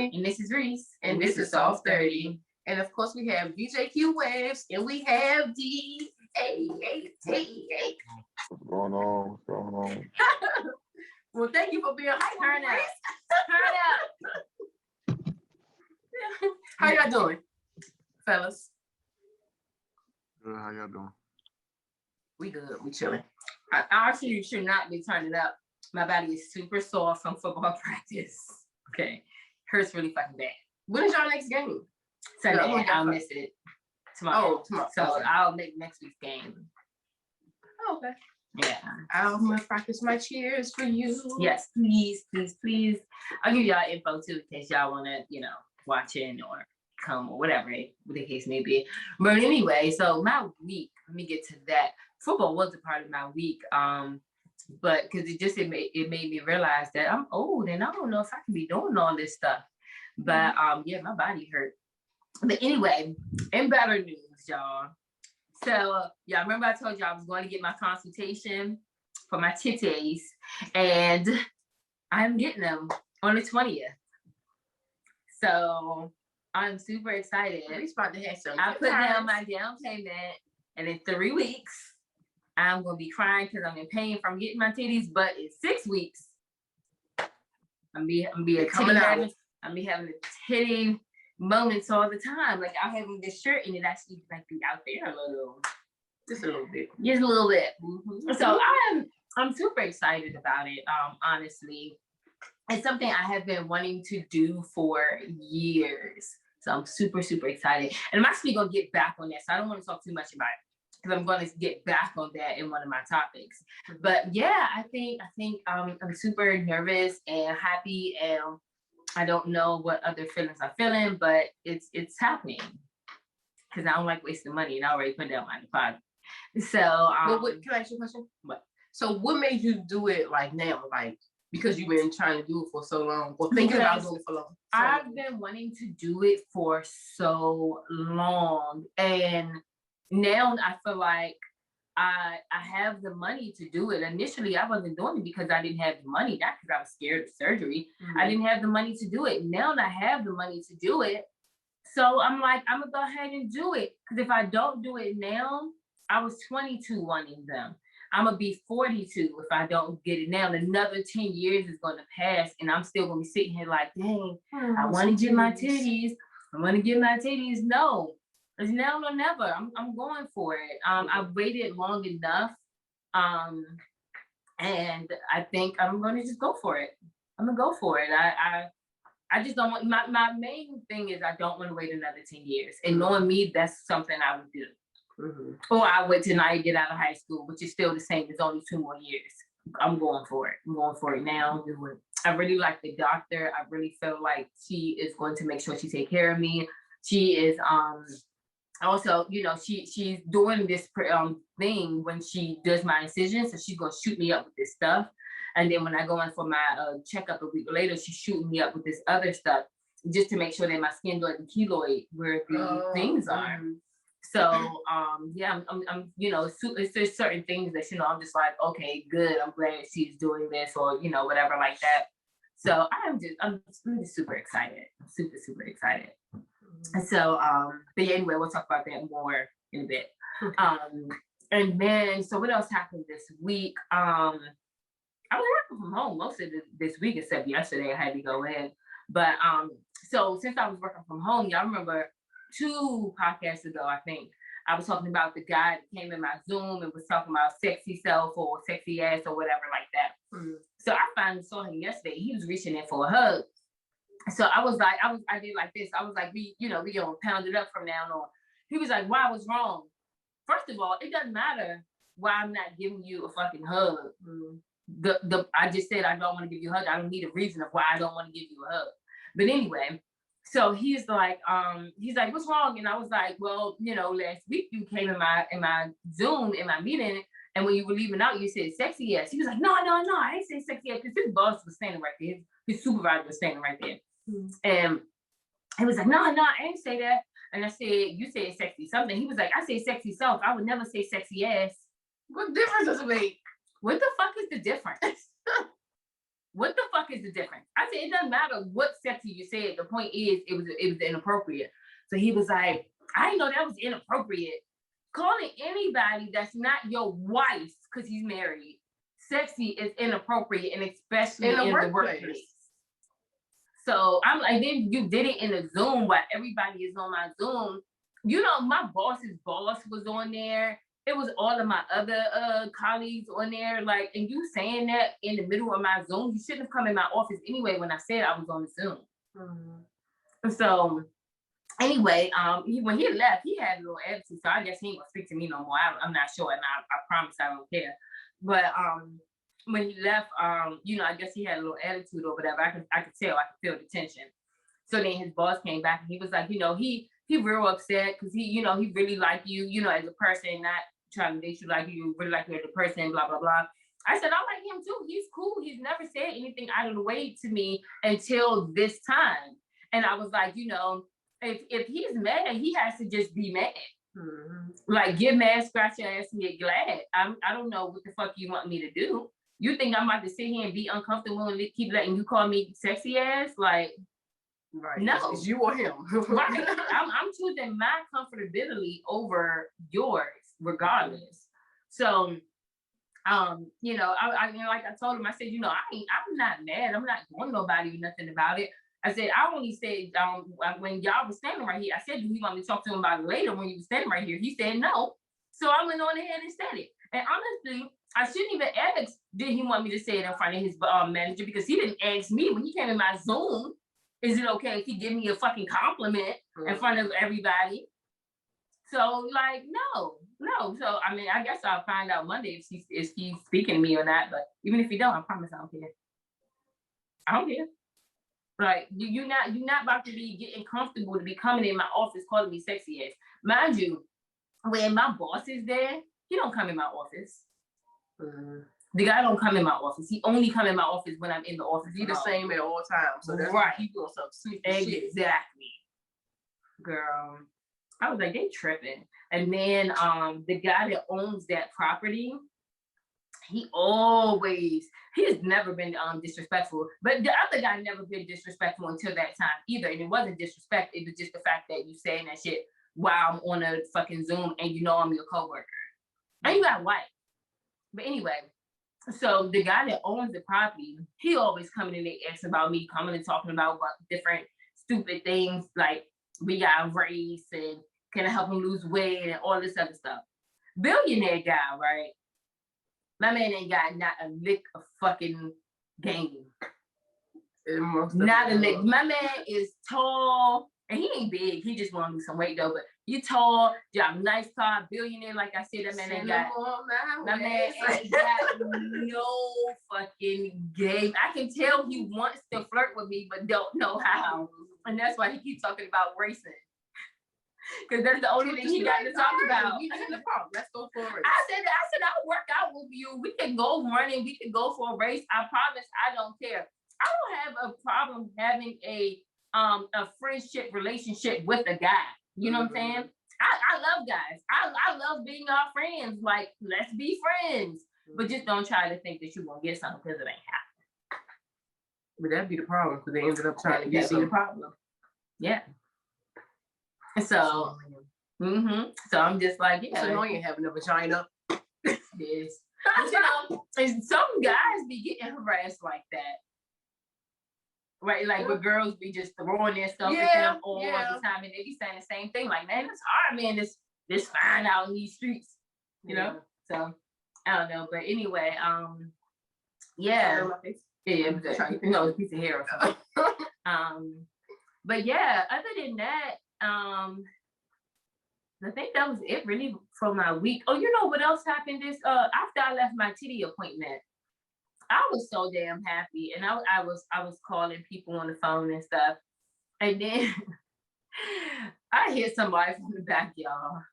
Tiffany. And this is Reese. And this is Soft 30. And of course, we have VJQ Waves. And we have D-A-A-T-A. What's going on? What's going on? Well, thank you for being here. Turn up. Turn up. How y'all doing, fellas? Good. How y'all doing? We good. We chilling. I actually should not be turning up. My body is super sore from football practice. Okay. Hurts really fucking bad. When is y'all next game? Sunday. No, I'll miss it tomorrow. Oh, tomorrow. So Okay. I'll make next week's game. Oh, okay. Yeah. I'll practice my cheers for you. Yes, please, please, please. I'll give y'all info too in case y'all want to, watch in or come or whatever the case may be. But anyway, so my week, let me get to that. Football was a part of my week. But because it made me realize that I'm old and I don't know if I can be doing all this stuff. But yeah, my body hurt. But anyway, in better news, y'all. So y'all remember I told you I was going to get my consultation for my titties, and I'm getting them on the 20th. So I'm super excited. We're about to have some. I put down my down payment, and in 3 weeks, I'm gonna be crying because I'm in pain from getting my titties. But in 6 weeks, I'm be coming out. I'm be having the titty moments all the time. Like I'm having this shirt, and it actually like be out there just a little bit. Just a little bit. Mm-hmm. So I'm super excited about it. Honestly, it's something I have been wanting to do for years. So I'm super, super excited. And I'm actually gonna get back on that. So I don't want to talk too much about it because I'm going to get back on that in one of my topics. But yeah, I think I'm super nervous and happy, and I don't know what other feelings I'm feeling, but it's happening because I don't like wasting money, and I already put down my deposit. So can I ask you a question? What? So what made you do it like now? Like because you've been trying to do it for so long, or thinking about doing it for long? I've been wanting to do it for so long, and now I feel like I have the money to do it. Initially, I wasn't doing it because I didn't have the money, not because I was scared of surgery. Mm-hmm. I didn't have the money to do it. Now I have the money to do it. So I'm like, I'm gonna go ahead and do it. Because if I don't do it now, I was 22 wanting them. I'm gonna be 42 if I don't get it now. Another 10 years is gonna pass, and I'm still gonna be sitting here like, dang, I want to get my titties. I want to get my titties. No, it's now or never. I'm going for it. I've waited long enough, and I think I'm gonna just go for it. I'm gonna go for it. I just don't want. My main thing is I don't want to wait another 10 years. And knowing me, that's something I would do. Mm-hmm. Or I wait till I get out of high school, which is still the same. It's only 2 more years. I'm going for it. I'm going for it now. I really like the doctor. I really feel like she is going to make sure she take care of me. She is also, she's doing this thing when she does my incision. So she's gonna shoot me up with this stuff, and then when I go in for my checkup a week later, she's shooting me up with this other stuff just to make sure that my skin doesn't keloid where the things are. So, yeah, I'm there's certain things that, I'm just like, okay, good. I'm glad she's doing this or, whatever like that. So I'm really super excited. I'm super, super excited. So, but yeah, anyway, we'll talk about that more in a bit. And then, so what else happened this week? I was working from home most of this week, except yesterday I had to go in. But, so since I was working from home, y'all remember 2 podcasts ago, I think, I was talking about the guy that came in my Zoom and was talking about sexy self or sexy ass or whatever like that. Mm-hmm. So I finally saw him yesterday. He was reaching in for a hug. So I was like, I did like this. I was like, we gonna pound it up from now on. He was like, why was wrong? First of all, it doesn't matter why I'm not giving you a fucking hug. Mm-hmm. I just said I don't want to give you a hug. I don't need a reason of why I don't want to give you a hug. But anyway, so he's like, what's wrong? And I was like, well, last week you came in my Zoom, in my meeting, and when you were leaving out, you said sexy ass. He was like, no, I ain't say sexy ass, because his boss was standing right there. His supervisor was standing right there. Mm-hmm. And he was like, no, I ain't say that. And I said, you said sexy something. He was like, I say sexy self. I would never say sexy ass. What difference does it make? What the fuck is the difference? What the fuck fuck is the difference? I said, it doesn't matter what sexy you said. The point is, it was inappropriate. So he was like, I didn't know that was inappropriate. Calling anybody that's not your wife, because he's married, sexy is inappropriate, and especially in the workplace. So I'm like, then you did it in a Zoom while everybody is on my Zoom. You know, my boss's boss was on there. It was all of my other colleagues on there. Like, and you saying that in the middle of my Zoom, you shouldn't have come in my office anyway when I said I was on the Zoom. Mm-hmm. So anyway, when he left, he had a little attitude. So I guess he ain't gonna speak to me no more. I'm not sure, and I promise I don't care. But when he left, you know, I guess he had a little attitude or whatever. I could tell, I could feel the tension. So then his boss came back and he was like, you know, he real upset because he, you know, he really like you, you know, as a person, not trying to date you like you really like you as a person, blah, blah, blah. I said, I like him too. He's cool. He's never said anything out of the way to me until this time. And I was like, you know, if he's mad, he has to just be mad. Mm-hmm. Like, get mad, scratch your ass, and get glad. I don't know what the fuck you want me to do. You think I'm about to sit here and be uncomfortable and keep letting you call me sexy ass? Like, right? No, it's you or him. Right. I'm choosing my comfortability over yours, regardless. So, you know, I like I told him, I said, you know, I'm not mad. I'm not going to nobody or nothing about it. I said, I only said, when y'all was standing right here, I said, do you want me to talk to him about it later when you was standing right here? He said no. So I went on ahead and said it. And honestly, I shouldn't even ask, did he want me to say it in front of his manager? Because he didn't ask me when he came in my Zoom, is it okay if he give me a fucking compliment in front of everybody? So, like, no. So, I mean, I guess I'll find out Monday if he's speaking to me or not. But even if he don't, I promise I don't care. I don't care. Like, you're not about to be getting comfortable to be coming in my office calling me sexy ass. Mind you, when my boss is there, he don't come in my office. The guy don't come in my office. He only come in my office when I'm in the office. He's the same at all times. So that's right. He doing some sneaky shit. Exactly. Girl. I was like, they tripping. And then the guy that owns that property, he has never been disrespectful. But the other guy never been disrespectful until that time either. And it wasn't disrespect. It was just the fact that you saying that shit while I'm on a fucking Zoom and you know I'm your coworker. And you got white. But anyway, so the guy that owns the property, he always coming in and asking about me, coming and talking about different stupid things like we got race and can I help him lose weight and all this other stuff. Billionaire guy, right? My man ain't got not a lick of fucking game. Not a lick. My man is tall, and he ain't big. He just want to lose some weight though. But you tall, you have a nice car, billionaire. Like I said, that man ain't got. My man ain't got no fucking game. I can tell he wants to flirt with me, but don't know how. And that's why he keeps talking about racing. Because that's the only thing he got to talk about. Let's go for a race. I said, I'll work out with you. We can go running. We can go for a race. I promise I don't care. I don't have a problem having a friendship relationship with a guy. You know what I'm saying? I love guys. I love being our friends. Like, let's be friends. But just don't try to think that you're going to get something because it ain't happening. But that'd be the problem because they ended up trying to get something. That'd be the problem. Yeah. So, so I'm just like, yeah. It's annoying having a vagina. Yes. But, you know, and some guys be getting harassed like that. Right? Like, where girls be just throwing their stuff at them all the time. And they be saying the same thing. Like, man, it's hard, man. This fine out in these streets. You know? So, I don't know. But anyway, yeah. Yeah, no, it's a piece of hair or something. But yeah, other than that, I think that was it really for my week. Oh, you know what else happened this after I left my titty appointment? I was so damn happy, and I was calling people on the phone and stuff, and then I hit somebody from the back, y'all.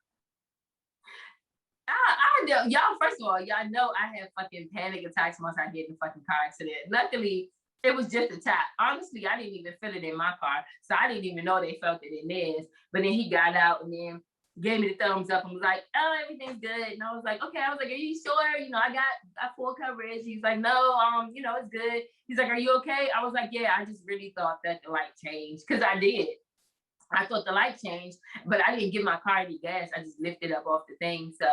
I know y'all. First of all, y'all know I have fucking panic attacks once I get in a fucking car accident. Luckily, it was just a tap. Honestly, I didn't even feel it in my car, so I didn't even know they felt it in theirs. But then he got out, and then gave me the thumbs up and was like, oh, everything's good. And I was like, okay. I was like, are you sure? You know, I got full coverage. He's like, no, you know, it's good. He's like, are you okay? I was like, yeah, I just really thought that the light changed. Cause I did. I thought the light changed, but I didn't give my car any gas. I just lifted up off the thing. So,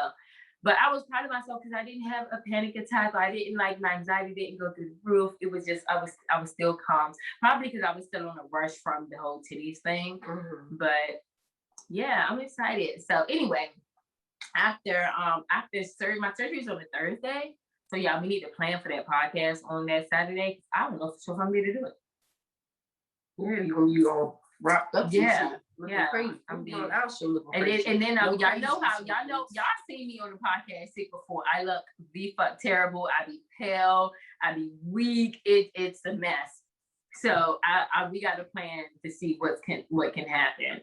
but I was proud of myself because I didn't have a panic attack. Or I didn't my anxiety didn't go through the roof. It was just, I was still calm. Probably because I was still on a rush from the whole titties thing. Mm-hmm. But yeah, I'm excited. So anyway, after surgery, my surgery is on a Thursday. So yeah, we need to plan for that podcast on that Saturday. I don't know if I'm ready to do it. Yeah, you all wrapped up. Yeah, yeah. Crazy. I'm being, and then y'all seen me on the podcast sick before. I look fuck terrible. I be pale. I be weak. It's a mess. So we got to plan to see what can happen.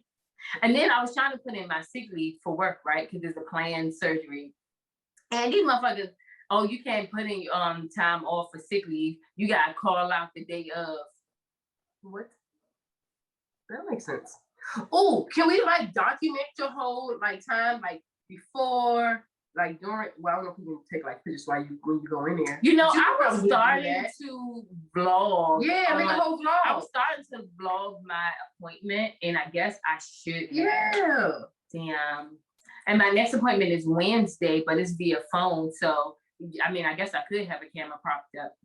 And then I was trying to put in my sick leave for work, right? Because there's a planned surgery. And these motherfuckers, oh, you can't put in time off for sick leave. You gotta call out the day of. What? That makes sense. Oh, can we document your whole time before, during? Well, I don't know if you can take pictures when you go in there. You know, I was starting to vlog. Yeah, make a whole vlog. I was starting to vlog my appointment, and I guess I should. Yeah. Damn. And my next appointment is Wednesday, but it's via phone. So I mean, I guess I could have a camera propped up.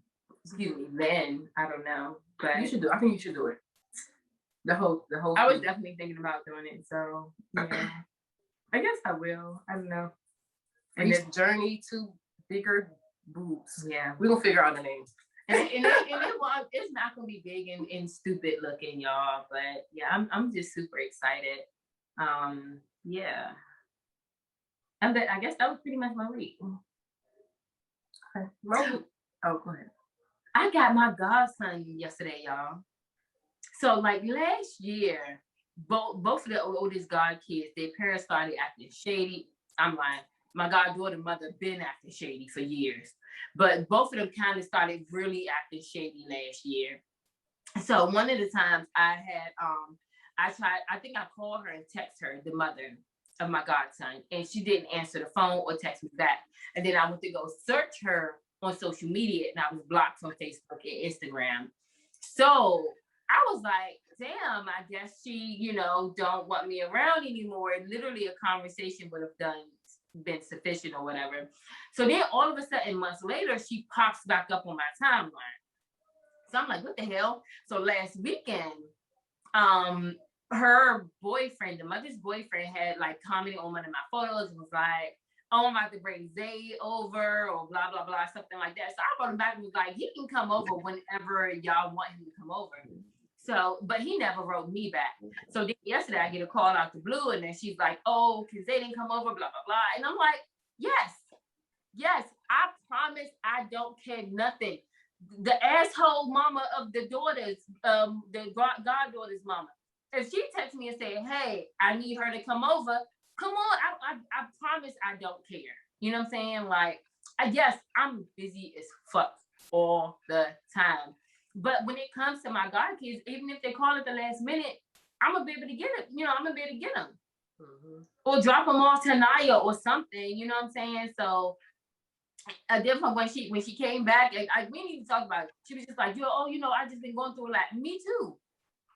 Excuse me. Then I don't know, but you should do. I think you should do it. The whole. I was definitely thinking about doing it. So yeah, I guess I will. I don't know. And this journey to bigger boobs. Yeah, we're gonna figure out the names. and it's not gonna be big and stupid looking, y'all. But yeah, I'm just super excited. Yeah. And I guess that was pretty much my week. Okay. Oh, go ahead. I got my godson yesterday, y'all. So last year, both of the oldest god kids, their parents started acting shady. I'm lying. My goddaughter mother been acting shady for years, but both of them kind of started really acting shady last year. So one of the times I think I called her and text her, the mother of my godson, and she didn't answer the phone or text me back. And then I went to go search her on social media, and I was blocked from Facebook and Instagram. So I was like, damn, I guess she, don't want me around anymore. Literally a conversation would have been sufficient or whatever. So then all of a sudden, months later, she pops back up on my timeline. So I'm like, what the hell? So last weekend, her boyfriend, the mother's boyfriend, had commented on one of my photos and was like, oh, I'm about to bring Zay over or blah, blah, blah, something like that. So I wrote him back and was like, he can come over whenever y'all want him to come over. So, but he never wrote me back. So then yesterday I get a call out the blue, and then she's like, oh, because they didn't come over, blah, blah, blah. And I'm like, yes, I promise I don't care nothing. The asshole mama of the daughters, the goddaughter's mama, if she texts me and say, hey, I need her to come over, come on, I promise I don't care. You know what I'm saying? Yes, I'm busy as fuck all the time. But when it comes to my god kids, even if they call at the last minute, I'm gonna be able to get it. I'm gonna be able to get them, or drop them off to Naya or something. You know what I'm saying? So, a different when she came back, we need to talk about it. She was just like, I just been going through a lot. Me too.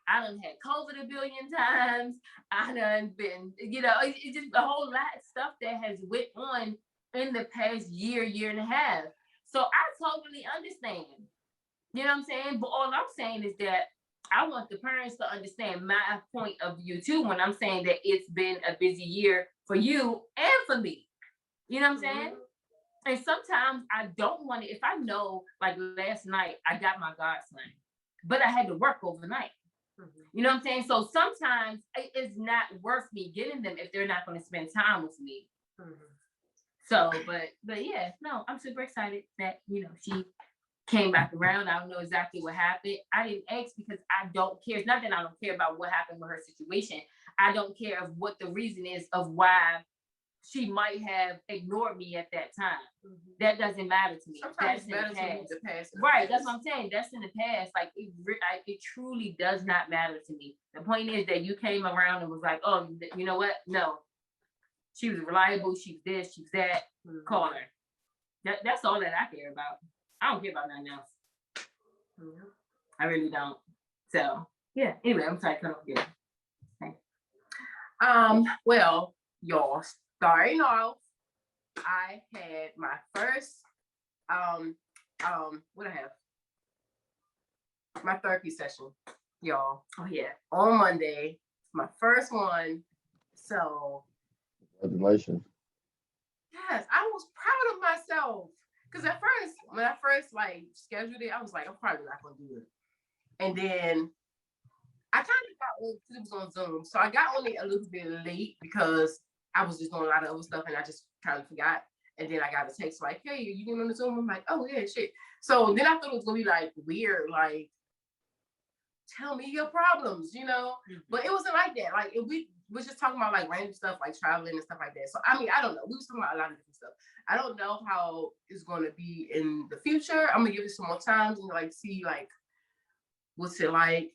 I done had COVID a billion times. I done been, it's just a whole lot of stuff that has went on in the past year and a half. So I totally understand. You know what I'm saying? But all I'm saying is that I want the parents to understand my point of view too when I'm saying that it's been a busy year for you and for me. You know what I'm saying? And sometimes I don't want to, if I know, last night I got my godson, but I had to work overnight. You know what I'm saying? So sometimes it's not worth me getting them if they're not going to spend time with me. So, but yeah, no, I'm super excited that, she came back around. I don't know exactly what happened. I didn't ask because I don't care. It's not that I don't care about what happened with her situation. I don't care of what the reason is of why she might have ignored me at that time. That doesn't matter to me. Sometimes it's better to move the past. Right, that's what I'm saying. That's in the past. It truly does not matter to me. The point is that you came around and was like, oh, you know what? No, She was reliable. She's this. She's that. Call her. That's all that I care about. I don't care about nothing else. I really don't. So yeah. Anyway, I'm sorry. Come again. Okay. Well, y'all, starting off, I had my first what I have? My therapy session, y'all. Oh yeah. On Monday, my first one. So Congratulations. yes, I was proud of myself. Cause at first, when I first like scheduled it, I was like, I'm probably not gonna do it. And then I kind of got on because it was on Zoom. So I got on it a little bit late because I was just doing a lot of other stuff and I just kind of forgot. And then I got a text like, hey, you getting on the Zoom? I'm like, oh yeah, shit. So then I thought it was gonna be like weird, like tell me your problems, you know? But it wasn't like that. Like we was just talking about like random stuff, like traveling and stuff like that. So I mean, I don't know. We was talking about a lot of different stuff. I don't know how it's gonna be in the future. I'm gonna give it some more time and like see like what's it like.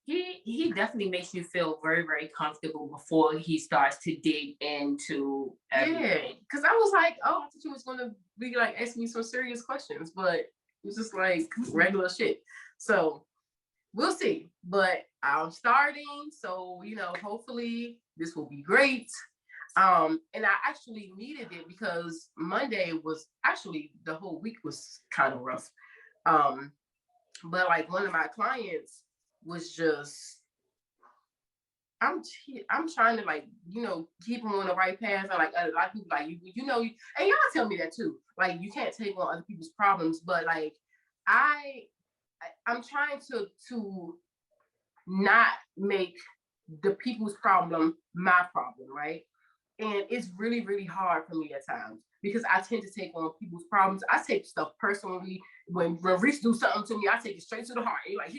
He definitely makes you feel very, very comfortable before he starts to dig into everything. Yeah, because I was like, oh, I thought you was gonna be like asking me some serious questions, but it was just like regular shit. So we'll see. But I'm starting, so you know, hopefully this will be great. And I actually needed it because Monday was actually the whole week was kind of rough. But like one of my clients was just I'm trying to like, you know, keep them on the right path. And like a lot of people like you know, and y'all tell me that too. Like you can't take on other people's problems, but like I'm trying to not make the people's problem my problem, right? And it's really, really hard for me at times because I tend to take on people's problems. I take stuff personally. When Reese do something to me, I take it straight to the heart. Like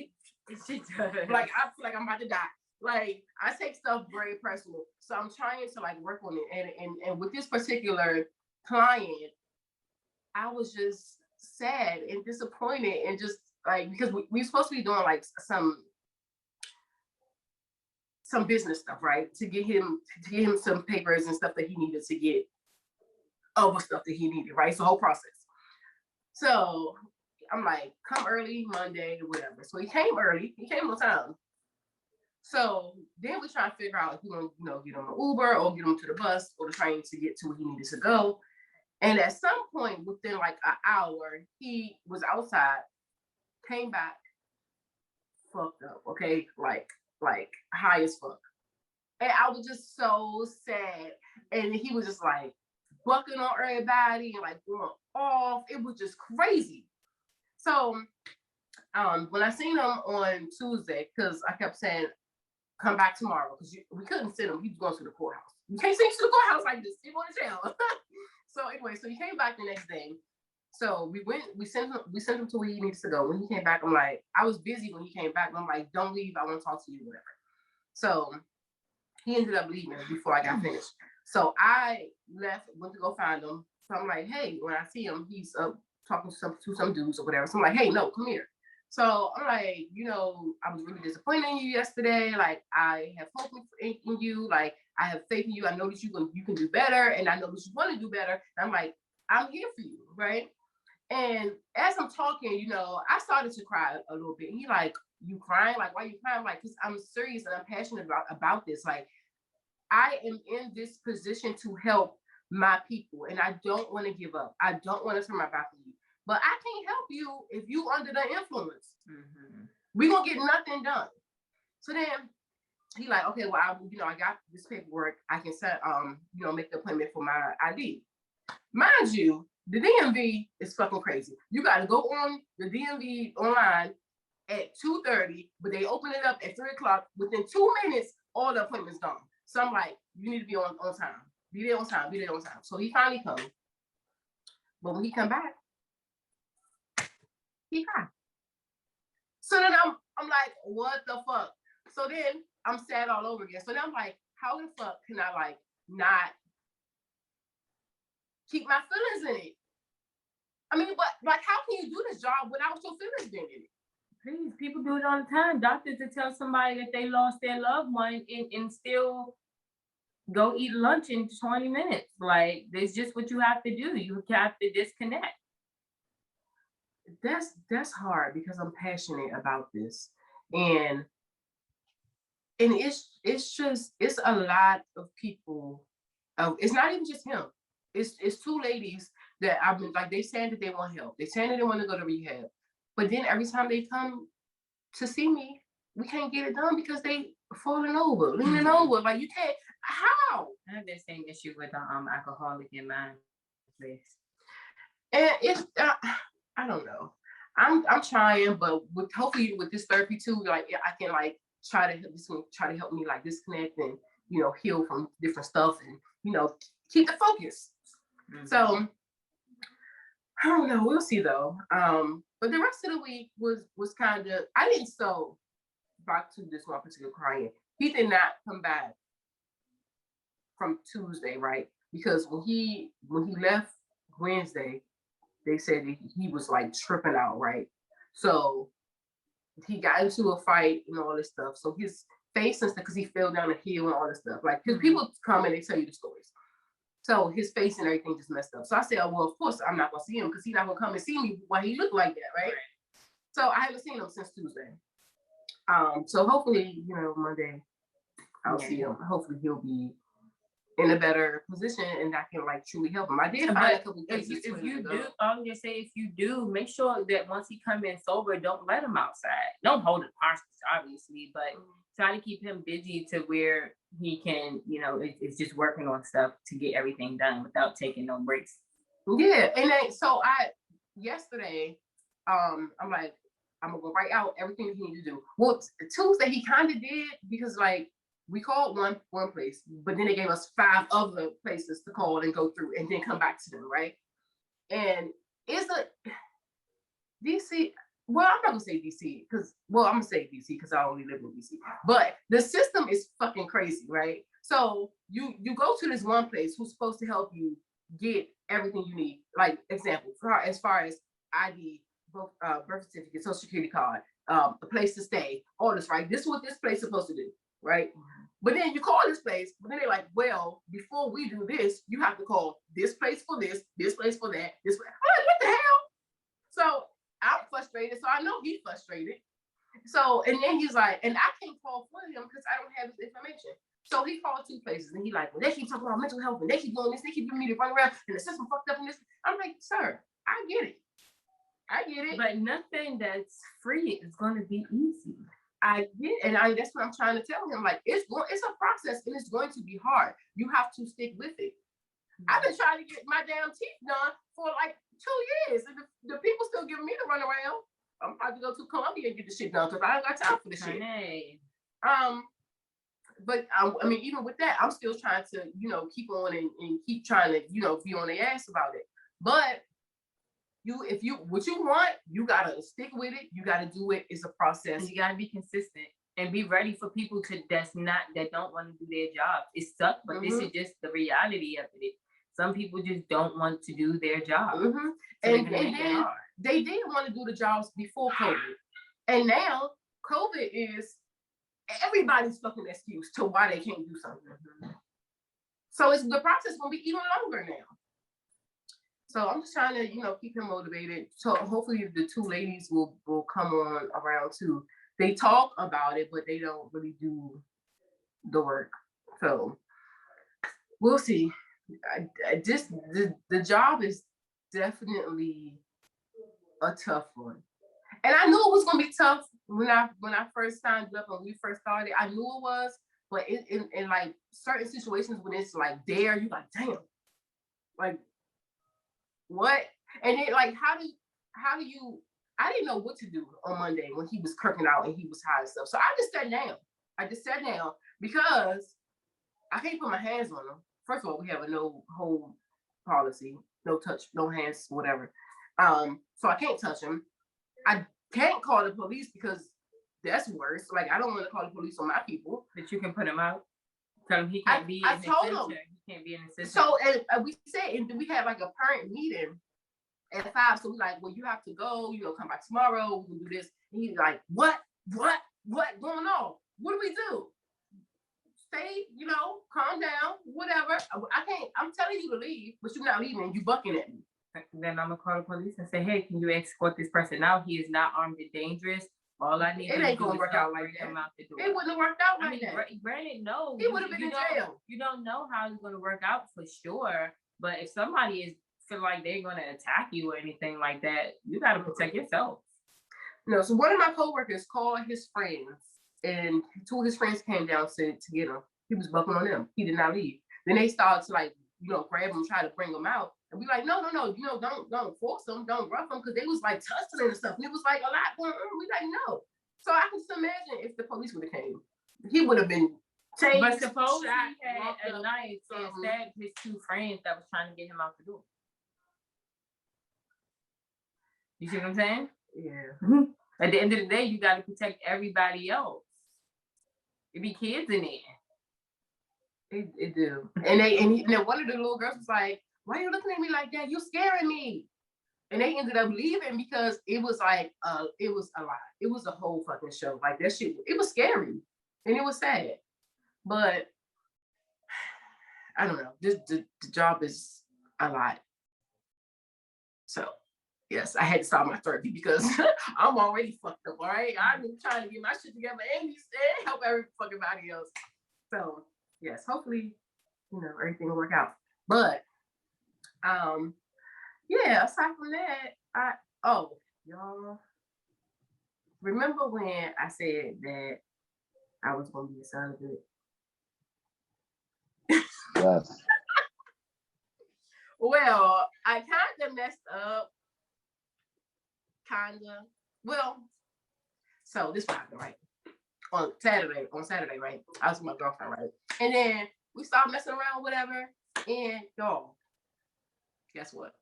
like I feel like I'm about to die. Like I take stuff very personal. So I'm trying to like work on it. And with this particular client, I was just sad and disappointed and just like because we supposed to be doing like some business stuff, right? To get him some papers and stuff that he needed to get over stuff that he needed, right? So whole process. So I'm like, come early Monday or whatever. So he came early. He came on time. So then we try to figure out if we're gonna, you know, get him an Uber or get him to the bus or the train to get to where he needed to go. And at some point within like an hour, he was outside, came back, fucked up, okay? Like high as fuck. And I was just so sad. And he was just like bucking on everybody and like going off. It was just crazy. So when I seen him on Tuesday, because I kept saying, come back tomorrow, because we couldn't send him. He was going to the courthouse. You can't send him to the courthouse like this. He going to jail. So anyway, so he came back the next day. So we sent him to where he needs to go. When he came back, I'm like, I was busy when he came back. I'm like, don't leave. I want to talk to you, whatever. So he ended up leaving before I got finished. So I left, went to go find him. So I'm like, hey, when I see him, he's talking to some dudes or whatever. So I'm like, hey, no, come here. So I'm like, you know, I was really disappointed in you yesterday. Like, I have hope in you. Like, I have faith in you. I know that you can do better, and I know that you want to do better. And I'm like, I'm here for you, right? And as I'm talking, you know, I started to cry a little bit. He like, you crying? Like, why are you crying? Like, because I'm serious and I'm passionate about this. Like, I am in this position to help my people, and I don't want to give up. I don't want to turn my back on you. But I can't help you if you under the influence. Mm-hmm. We're gonna get nothing done. So then he like, okay, well, I got this paperwork. I can set make the appointment for my ID. Mind you, the DMV is fucking crazy. You gotta go on the DMV online at 2:30, but they open it up at 3:00. Within 2 minutes, all the appointments done. So I'm like, you need to be on time. Be there on time. So he finally comes. But when he come back, he cried. So then I'm like, what the fuck? So then I'm sad all over again. So then I'm like, how the fuck can I like not keep my feelings in it? I mean, but like, how can you do this job without your feelings being in it? Please, people do it all the time. Doctors to tell somebody that they lost their loved one and still go eat lunch in 20 minutes. Like, that's just what you have to do. You have to disconnect. That's hard because I'm passionate about this, and it's a lot of people. It's not even just him. It's two ladies that I've been like, they saying that they want help. They saying that they want to go to rehab, but then every time they come to see me, we can't get it done because they falling over, leaning over. Like, you can't. How? I have that same issue with the alcoholic in my place. And it's I don't know. I'm trying, but hopefully with this therapy too, like I can like try to help me like disconnect and heal from different stuff and keep the focus. Mm-hmm. So I don't know. We'll see though. But the rest of the week was kind of, I didn't so back to this one particular client. He did not come back from Tuesday, right? Because when he left Wednesday, they said that he was like tripping out, right? So he got into a fight and all this stuff. So his face and stuff, because he fell down a hill and all this stuff. Like, because people come and they tell you the stories. So his face and everything just messed up. So I said, oh, well, of course I'm not going to see him because he's not going to come and see me while he looked like that, right? So I haven't seen him since Tuesday. So hopefully, Monday I'll see him. Hopefully he'll be in a better position and I can like truly help him. I did find a couple places. If you do, I'm just say if you do, make sure that once he come in sober, don't let him outside. Don't hold it hostage, obviously, but try to keep him busy to where he can, it's just working on stuff to get everything done without taking no breaks. Yeah, and then so yesterday, I'm like, I'm gonna go write out everything he needs to do. Well, Tuesday he kind of did because like we called one place, but then they gave us 5 other places to call and go through and then come back to them, right? And it's a DC. Well, I'm not gonna say DC because, I'm gonna say DC because I only live in DC. But the system is fucking crazy, right? So you go to this one place who's supposed to help you get everything you need. Like example, as far as ID, birth certificate, social security card, a place to stay, all this, right? This is what this place is supposed to do, right? But then you call this place, but then they're like, well, before we do this, you have to call this place for this place for that, this place. I'm like, what the hell? So I'm frustrated, so I know he's frustrated. So, and then he's like, and I can't call for him because I don't have his information. So he called 2 places, and he's like, well, they keep talking about mental health, and they keep doing this, they keep giving me to run around, and the system fucked up in this. I'm like, sir, I get it. But nothing that's free is going to be easy. I get it, and that's what I'm trying to tell him. Like, it's a process, and it's going to be hard. You have to stick with it. I've been trying to get my damn teeth done for like 2 years, and the people still giving me the run around. I'm about to go to Columbia and get the shit done because I don't got time for this shit. But I mean, even with that, I'm still trying to, keep on and keep trying to, be on their ass about it. But what you want, you gotta stick with it. You gotta do it. It's a process. And you gotta be consistent and be ready for people that don't want to do their jobs. It sucks, but this is just the reality of it. Some people just don't want to do their job. So and then they didn't want to do the jobs before COVID. And now COVID is everybody's fucking excuse to why they can't do something. So the process will be even longer now. So I'm just trying to, keep him motivated. So hopefully the 2 ladies will come on around too. They talk about it, but they don't really do the work. So we'll see. The job is definitely a tough one, and I knew it was gonna be tough when I first signed up and we first started. I knew it was, but in like certain situations when it's like you're like, damn, like what? And then like how do you? I didn't know what to do on Monday when he was kirking out and he was high and stuff. So I just sat down. Because I can't put my hands on him. First of all, we have a no hold policy, no touch, no hands, whatever. So I can't touch him. I can't call the police because that's worse. Like, I don't want to call the police on my people. But you can put him out. Tell him he can't be. I told him he can't be in the system. So and we said, and we had like a parent meeting at 5. So we like, well, you have to go. Come back tomorrow. We can do this. And he's like, what going on? What do we do? stay, calm down, whatever. I can't, I'm telling you to leave, but you're not leaving, you bucking at me. Then I'm gonna call the police and say, hey, can you escort this person out? He is not armed and dangerous. All I need it to ain't do gonna is work out like him that. out the door. It wouldn't have worked out like that. Granted, no. He would have been in jail. You don't know how it's gonna work out for sure. But if somebody feel like they're gonna attack you or anything like that, you gotta protect yourself. No, so one of my coworkers called his friends, and two of his friends came down to get him. He was bucking on them. He did not leave. Then they started to grab him, try to bring him out. And we like, no, don't force them, don't rough them, because they was like tussling and stuff. And it was like a lot going on. We like, no. So I can just imagine if the police would have came, he would have been tased. But suppose he had a knife and stabbed his two friends that was trying to get him out the door. You see what I'm saying? Yeah. At the end of the day, you got to protect everybody else. It be kids in there. It do. And then one of the little girls was like, why are you looking at me like that? You scaring me. And they ended up leaving because it was like, it was a lot. It was a whole fucking show. Like that shit, it was scary. And it was sad. But I don't know. The job is a lot. So yes, I had to start my therapy because I'm already fucked up, all right? I've been trying to get my shit together and help every fucking body else. So yes, hopefully, everything will work out. But yeah, aside from that, y'all remember when I said that I was gonna be a celibate? Yes. Well, I kind of messed up. Kinda. Well, so this happened, right? On Saturday, right? I was with my girlfriend, right? And then we started messing around, whatever. And y'all, guess what?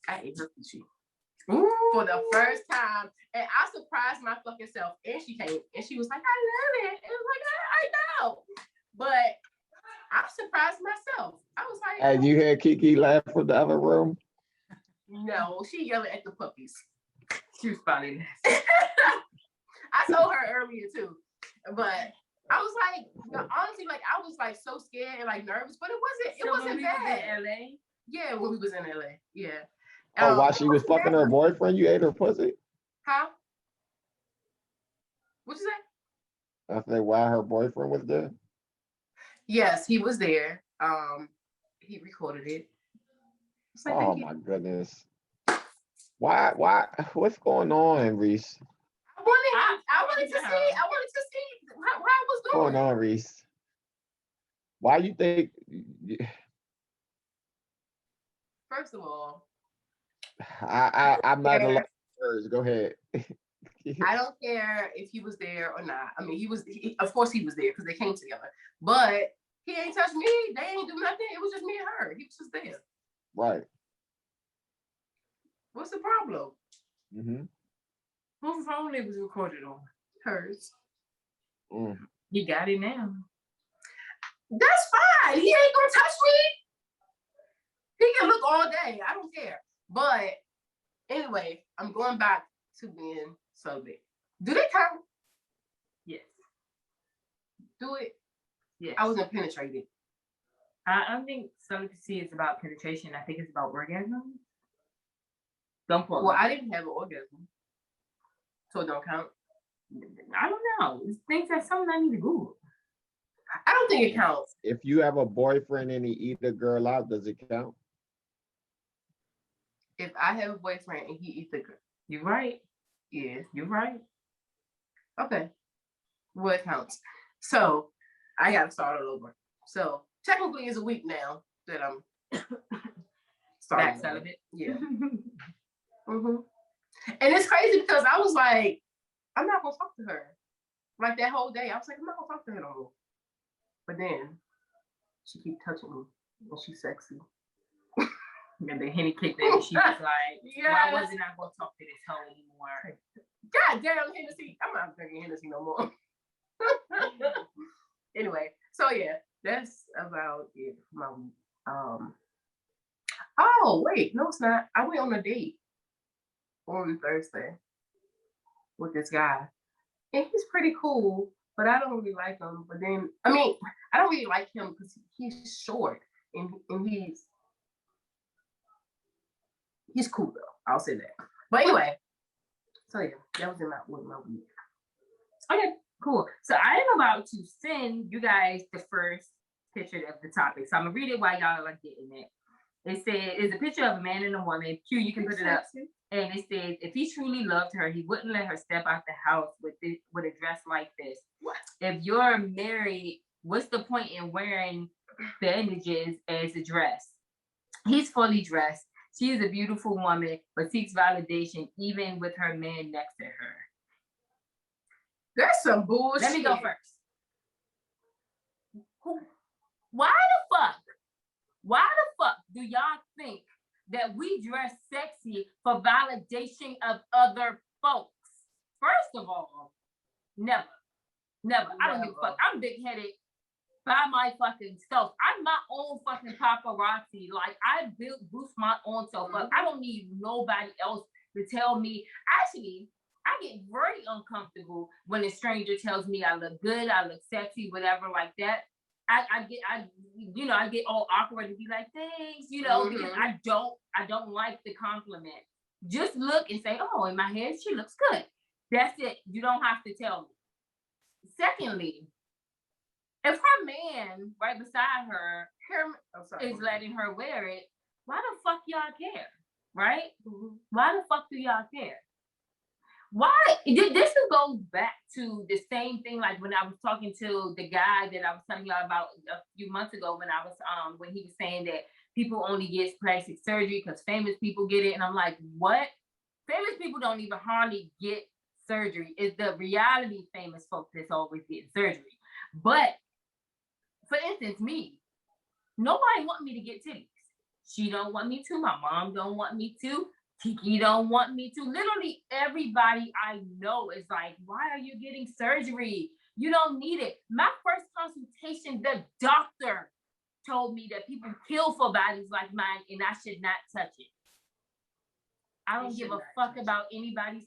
I ate her sushi for the first time, and I surprised my fucking self. And she came, and she was like, "I love it." And I was like, "I know," but I surprised myself. I was like, And you hear Kiki laugh from the other room? No, she yelling at the puppies. She was funny. I told her earlier too, but I was like, honestly, like I was like so scared and like nervous, but it wasn't bad. Was in LA? Yeah, when we was in LA, yeah. Oh, while she was fucking her boyfriend, you ate her pussy? Huh? What'd you say? I said, while her boyfriend was there? Yes, he was there. He recorded it. Like, oh my goodness. Why, what's going on, Reese? I wanted to see how it was going. What's going on, Reese? Why you think? First of all, I'm not allowed words. Go ahead. I don't care if he was there or not. I mean, of course he was there because they came together. But he ain't touched me. They ain't do nothing. It was just me and her. He was just there. Right. What's the problem? Mm-hmm. Whose phone it was recorded on? Hers. Mm. He got it now. That's fine. He ain't gonna touch me. He can look all day. I don't care. But anyway, I'm going back to being celibate. Do they count? Yes. Do it? Yes. I wasn't penetrated. I don't think celibacy is about penetration. I think it's about orgasm. Don't quote. Well, I didn't have an orgasm, so it don't count. I don't know. It's things that something I need to Google. I don't think it counts. If you have a boyfriend and he eat a girl out, does it count? If I have a boyfriend and he eats the girl. You're right. Yeah. You're right. Okay. Well, it counts. So I gotta start all over. So technically it's a week now that I'm starting. Back celibate. Yeah. Mm-hmm. And it's crazy because I was like, I'm not gonna talk to her. Like that whole day, I was like, I'm not gonna talk to her no more. But then she keep touching me and she's sexy. And the Henny kicked in and she was like, yes. Why wasn't I gonna talk to this hoe anymore? God damn Hennessy. I'm not drinking Hennessy no more. Anyway, so yeah, that's about it for my week. Oh wait, no, it's not. I went on a date on Thursday with this guy, and he's pretty cool. but I don't really like him. But then, I mean, I don't really like him because he's short and he's cool though. I'll say that. But anyway, so yeah, that was my week. Okay, cool. So I am about to send you guys the first picture of the topic. So I'm gonna read it while y'all are getting it. It says, it's a picture of a man and a woman. Q, you can put it up. And it says, if he truly loved her, he wouldn't let her step out the house with a dress like this. What? If you're married, what's the point in wearing bandages as a dress? He's fully dressed. She is a beautiful woman, but seeks validation even with her man next to her. That's some bullshit. Let me go first. Why the fuck do y'all think that we dress sexy for validation of other folks? First of all, never. I don't give a fuck. I'm big-headed by my fucking self. I'm my own fucking paparazzi. Like, I boost my own self up. I don't need nobody else to tell me. Actually, I get very uncomfortable when a stranger tells me I look good, I look sexy, whatever like that. I get all awkward and be like, thanks, because I don't like the compliment. Just look and say, oh, in my head, she looks good. That's it. You don't have to tell me. Secondly, if her man right beside her is letting her wear it, why the fuck y'all care? Right? Why the fuck do y'all care? Why? This goes back to the same thing, like when I was talking to the guy that I was telling y'all about a few months ago when he was saying that people only get plastic surgery because famous people get it. And I'm like, what? Famous people don't even hardly get surgery. It's the reality famous folks that's always getting surgery. But for instance, me, nobody want me to get titties. She don't want me to. My mom don't want me to. Kiki don't want me to. Literally everybody I know is like, why are you getting surgery? You don't need it. My first consultation, the doctor told me that people kill for bodies like mine and I should not touch it. I don't give a fuck about anybody's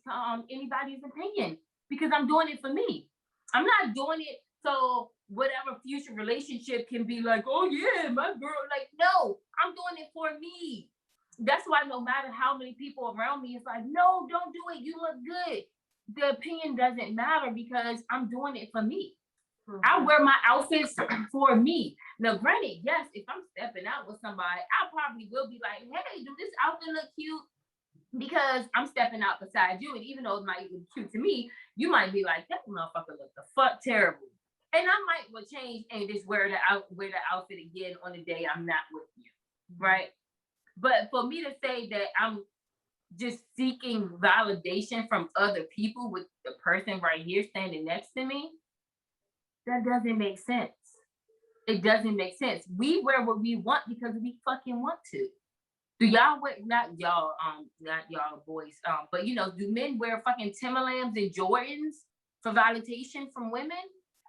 opinion because I'm doing it for me. I'm not doing it so whatever future relationship can be like, oh yeah, my girl. Like, no, I'm doing it for me. That's why no matter how many people around me is like, no, don't do it. You look good. The opinion doesn't matter because I'm doing it for me. I wear my outfits for me. Now, granted, yes, if I'm stepping out with somebody, I probably will be like, hey, do this outfit look cute? Because I'm stepping out beside you. And even though it might look cute to me, you might be like, that motherfucker look the fuck terrible. And I might change and just wear the outfit again on the day I'm not with you. Right? But for me to say that I'm just seeking validation from other people with the person right here standing next to me, that doesn't make sense. It doesn't make sense. We wear what we want because we fucking want to. Do y'all wear, not y'all boys, but do men wear fucking Timberlands and Jordans for validation from women?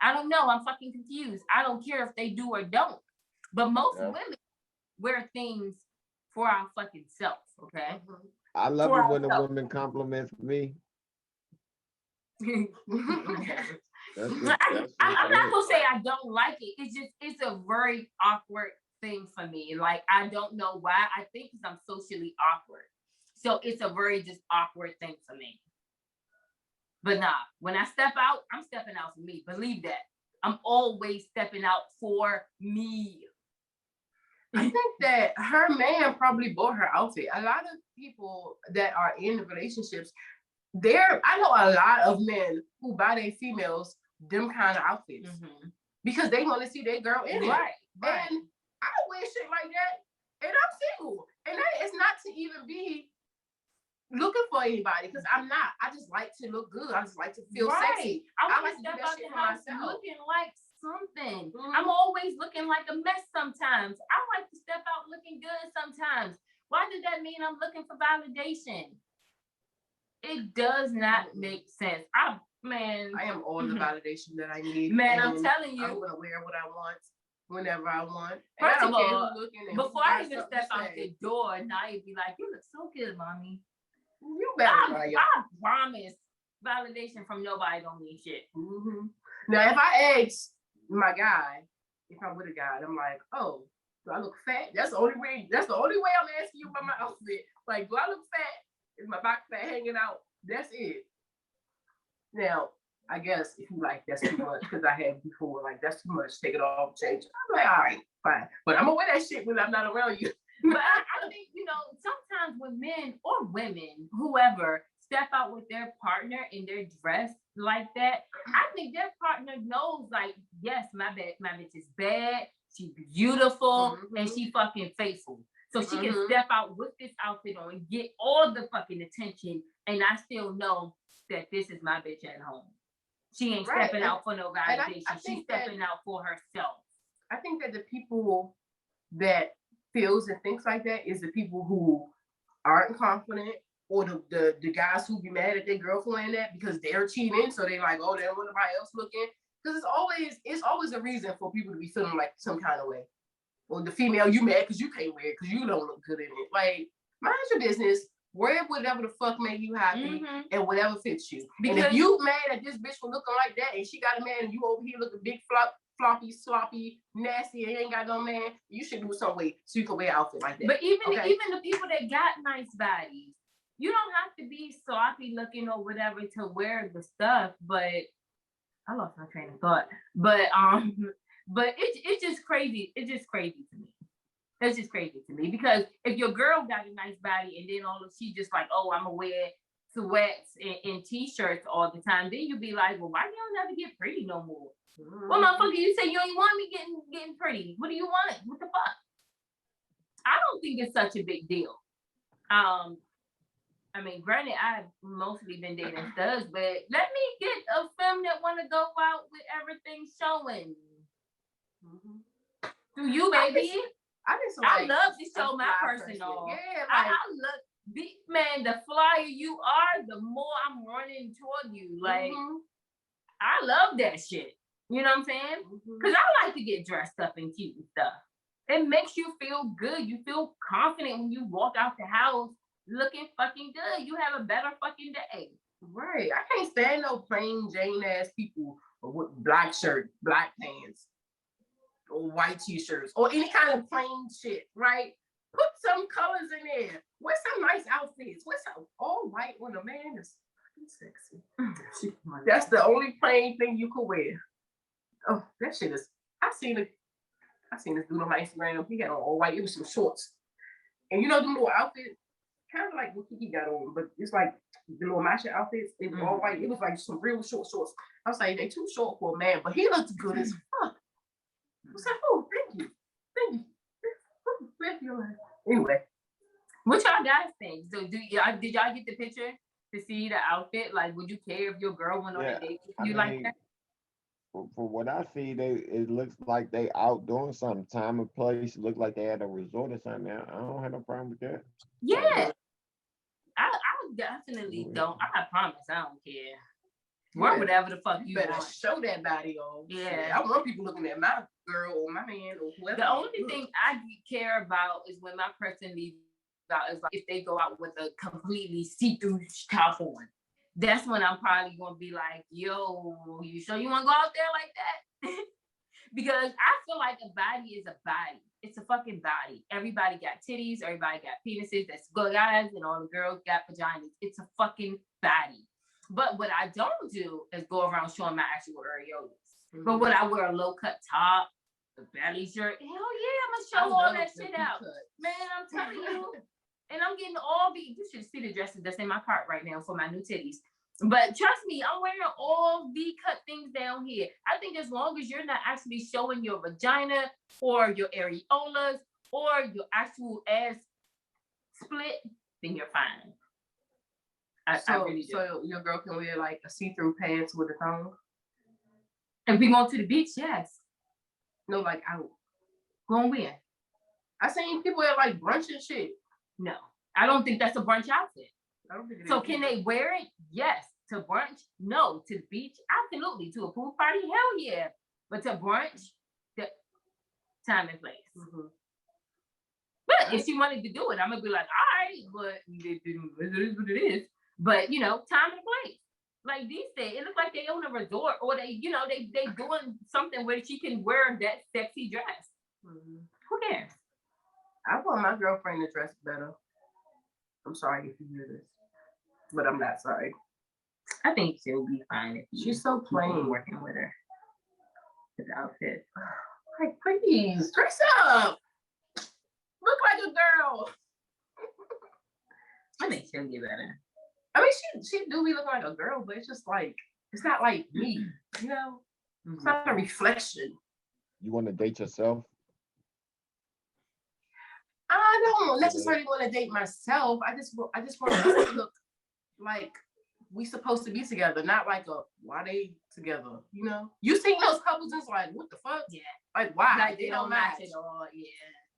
I don't know. I'm fucking confused. I don't care if they do or don't. But most women wear things for our fucking self, okay? I love it when a woman compliments me. I'm not gonna say I don't like it. It's a very awkward thing for me. Like, I don't know why. I think because I'm socially awkward. So it's a very just awkward thing for me. But nah, when I step out, I'm stepping out for me. Believe that. I'm always stepping out for me. I think that her man probably bought her outfit. A lot of people that are in relationships, I know a lot of men who buy their females them kind of outfits because they want to see their girl in it. Right. And I don't wear shit like that, and I'm single. And that is not to even be looking for anybody because I'm not. I just like to look good. I just like to feel sexy. I like to step out the house looking like something. I'm always looking like a mess sometimes. I like to step out looking good sometimes. Why does that mean I'm looking for validation? It does not make sense. I am all the validation that I need. Man, I'm telling you. I'm going to wear what I want whenever I want. First of all, before I even step out the door, Naya be like, you look so good, mommy. You better. I promise validation from nobody don't mean shit. Now, if I ask my guy, if I'm with a guy, and I'm like, oh, do I look fat? That's the only way. That's the only way I'm asking you about my outfit. Like, do I look fat? Is my back fat hanging out? That's it. Now, I guess if you like, that's too much because I had before. Like, that's too much. Take it off, change it. I'm like, all right, fine. But I'm gonna wear that shit when I'm not around you. But I think, sometimes when men or women, whoever, step out with their partner and they're dressed like that, I think their partner knows, like, yes, my bitch is bad, she's beautiful, and she fucking faithful. So she can step out with this outfit on and get all the fucking attention, and I still know that this is my bitch at home. She ain't stepping out for no validation. She's stepping out for herself. I think that the people that feels and thinks like that is the people who aren't confident, or the guys who be mad at their girlfriend that because they're cheating, so they like, oh, they don't want nobody else looking. Because it's always a reason for people to be feeling like some kind of way. Or the female, you mad because you can't wear it because you don't look good in it. Like, mind your business. Wear whatever the fuck make you happy and whatever fits you. Because and if you mad at this bitch for looking like that and she got a man and you over here looking big floppy, sloppy, nasty, and ain't got no man, you should do some way so you can wear an outfit like that. But even the people that got nice bodies, you don't have to be sloppy looking or whatever to wear the stuff. But I lost my train of thought. But it's just crazy. It's just crazy to me. It's just crazy to me because if your girl got a nice body and then she just like, oh, I'm gonna wear sweats and t-shirts all the time, then you'll be like, well, why you don't ever get pretty no more? Well, motherfucker, you say you ain't want me getting pretty. What do you want? What the fuck? I don't think it's such a big deal. I mean, granted, I've mostly been dating studs, but let me get a femme that want to go out with everything showing. Do you, baby? I love to show my person off. Yeah, I love, man, the flyer you are, the more I'm running toward you. Like, I love that shit. You know what I'm saying? Because I like to get dressed up and cute and stuff. It makes you feel good. You feel confident when you walk out the house looking fucking good. You have a better fucking day. Right. I can't stand no plain Jane ass people with black shirt, black pants, or white t-shirts, or any kind of plain shit, right? Put some colors in there. Wear some nice outfits. Wear some all white when a man is fucking sexy. That's the only plain thing you could wear. Oh, that shit is. I seen this dude on my Instagram. He got on all white. It was some shorts, and you know the little outfit, kind of like what Kiki got on, but it's like the little matcha outfits. They were all white. It was like some real short shorts. I was like, they too short for a man, but he looked good as fuck. I was like, oh, thank you. Anyway, what y'all guys think? So did y'all get the picture to see the outfit? Like, would you care if your girl went on a date with you like that? For what I see, it looks like they out doing something. Time and place, it look like they at a resort or something. I don't have no problem with that. Yeah, I definitely don't. I promise, I don't care. Wear whatever the fuck you better want. Show that body on. Yeah, I want people looking at my girl or my man or whoever. The only thing I care about is when my person leaves out. Is like if they go out with a completely see-through top on. That's when I'm probably gonna be like, yo, you sure you wanna go out there like that? Because I feel like a body is a body. It's a fucking body. Everybody got titties, everybody got penises, that's good guys, and all the girls got vaginas. It's a fucking body. But what I don't do is go around showing my actual areolas. But when I wear a low cut top, the belly shirt, hell yeah, I'm gonna show all that shit out. Man, I'm telling you. And I'm getting all you should see the dresses that's in my cart right now for my new titties. But trust me, I'm wearing all V-cut things down here. I think as long as you're not actually showing your vagina or your areolas or your actual ass split, then you're fine. I really do. So your girl can wear like a see-through pants with a thong? If we go to the beach, yes. No, like out. Going where? I seen people at like brunch and shit. No, I don't think that's a brunch outfit. I don't think it so is. Can they wear it? Yes. To brunch? No. To the beach? Absolutely. To a pool party? Hell yeah. But to brunch, the time and place. But if she wanted to do it, I'm gonna be like, all right, but it is what it is. But time and place. like these days, it looks like they own a resort, or they doing something where she can wear that sexy dress. Mhm. Who cares? I want my girlfriend to dress better. I'm sorry if you hear this, but I'm not sorry. I think she'll be fine if She's so plain. working with her. His outfit. Like, please dress up. Look like a girl. I think she'll get better. I mean, she do be looking like a girl, but it's just like it's not like me, you know. It's not a reflection. You want to date yourself? I don't necessarily want to date myself. I just want us to look like we supposed to be together, not like a why they together. You know, you seen those couples and it's like, what the fuck? Yeah. Like why? Like They don't match at all. Yeah.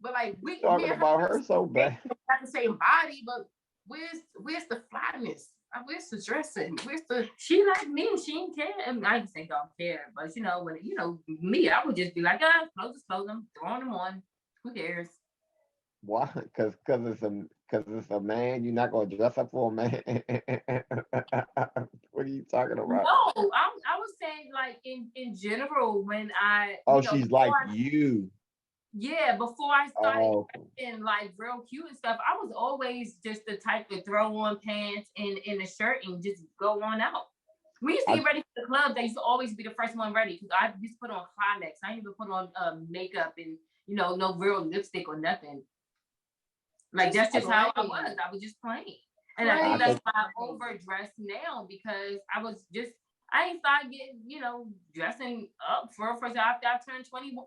But like we Talking about her so bad. got the same body, but where's the flyness? Where's the dressing? Where's the She like me, she ain't care. I, mean, I just think don't care. But when me, I would just be like, close them, throwing them on. Who cares? Why? Because it's a man. You're not gonna dress up for a man. What are you talking about? No, I was saying like in general when I She's like you. Yeah, before I started in like real cute and stuff, I was always just the type to throw on pants and a shirt and just go on out. We used to get ready for the clubs. I used to always be the first one ready because I used to put on Climax. I didn't even put on makeup and no real lipstick or nothing. Like that's just how I was. I was just plain. And I think that's why I overdress now because I ain't started getting, dressing up for first after I turned 21.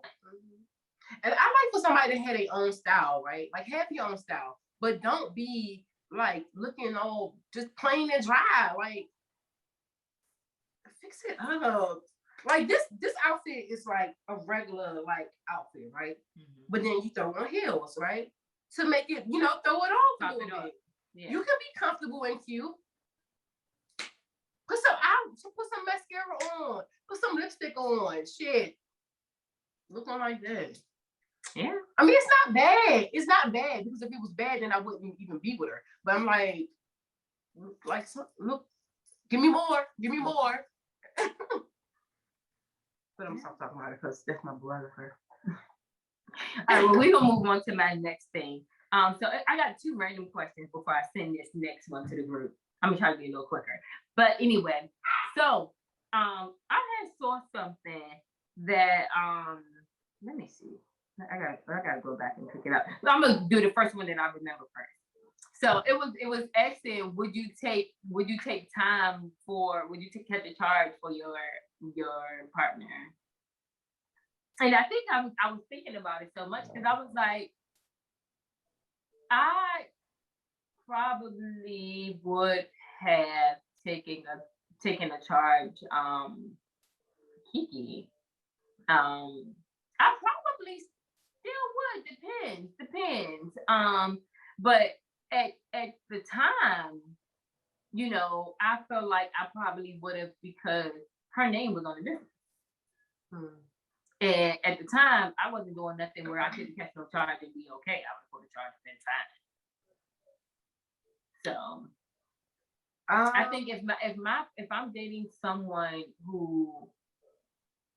And I like for somebody to have their own style, right? Like have your own style, but don't be like looking all just plain and dry. Like fix it up. Like this outfit is like a regular like outfit, right? Mm-hmm. But then you throw on heels, right? To make it, throw it off a little bit. Yeah. You can be comfortable and cute. Put some mascara on. Put some lipstick on. Shit. Looking like that. Yeah. I mean, it's not bad. It's not bad because if it was bad, then I wouldn't even be with her. But I'm like, look, give me more. Give me more. But I'm stop talking about it because that's my brother. All right, well, we're gonna move on to my next thing. So I got two random questions before I send this next one to the group. I'm gonna try to be a little quicker. But anyway, so I had saw something that let me see. I gotta go back and pick it up. So I'm gonna do the first one that I remember first. So it was asking, would you take time would you catch a charge for your partner? And I think I was thinking about it so much because I was like, I probably would have taken a charge, Kiki. I probably still would. Depends. But at the time, I felt like I probably would have because her name was on the business. And at the time, I wasn't doing nothing where I couldn't catch no charge and be okay. I was going to charge within time. So I think if I'm dating someone who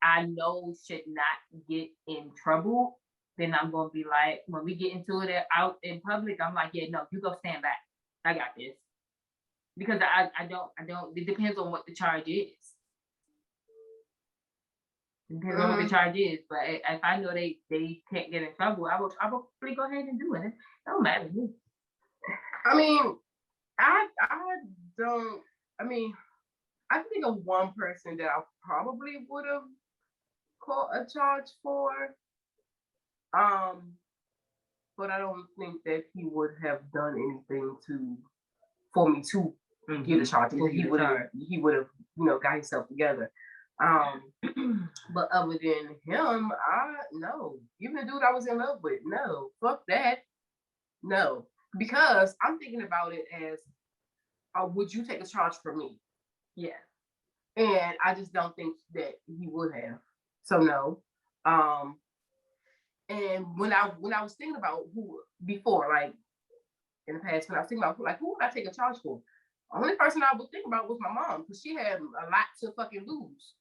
I know should not get in trouble, then I'm gonna be like, when we get into it out in public, I'm like, yeah, no, you go stand back. I got this. Because I don't. It depends on what the charge is. It depends on what the charge is. But if I know they can't get in trouble, I will probably go ahead and do it. It don't matter to me. I mean, I don't. I mean, I can think of one person that I probably would have caught a charge for. But I don't think that he would have done anything for me to get a charge. He would have, got himself together. But other than him, no. Even the dude I was in love with, no. Fuck that. No. Because I'm thinking about it as, would you take a charge for me? Yeah. And I just don't think that he would have. So no. And when I was thinking about who before, like in the past, when I was thinking about who would I take a charge for? Only person I would think about was my mom, because she had a lot to fucking lose.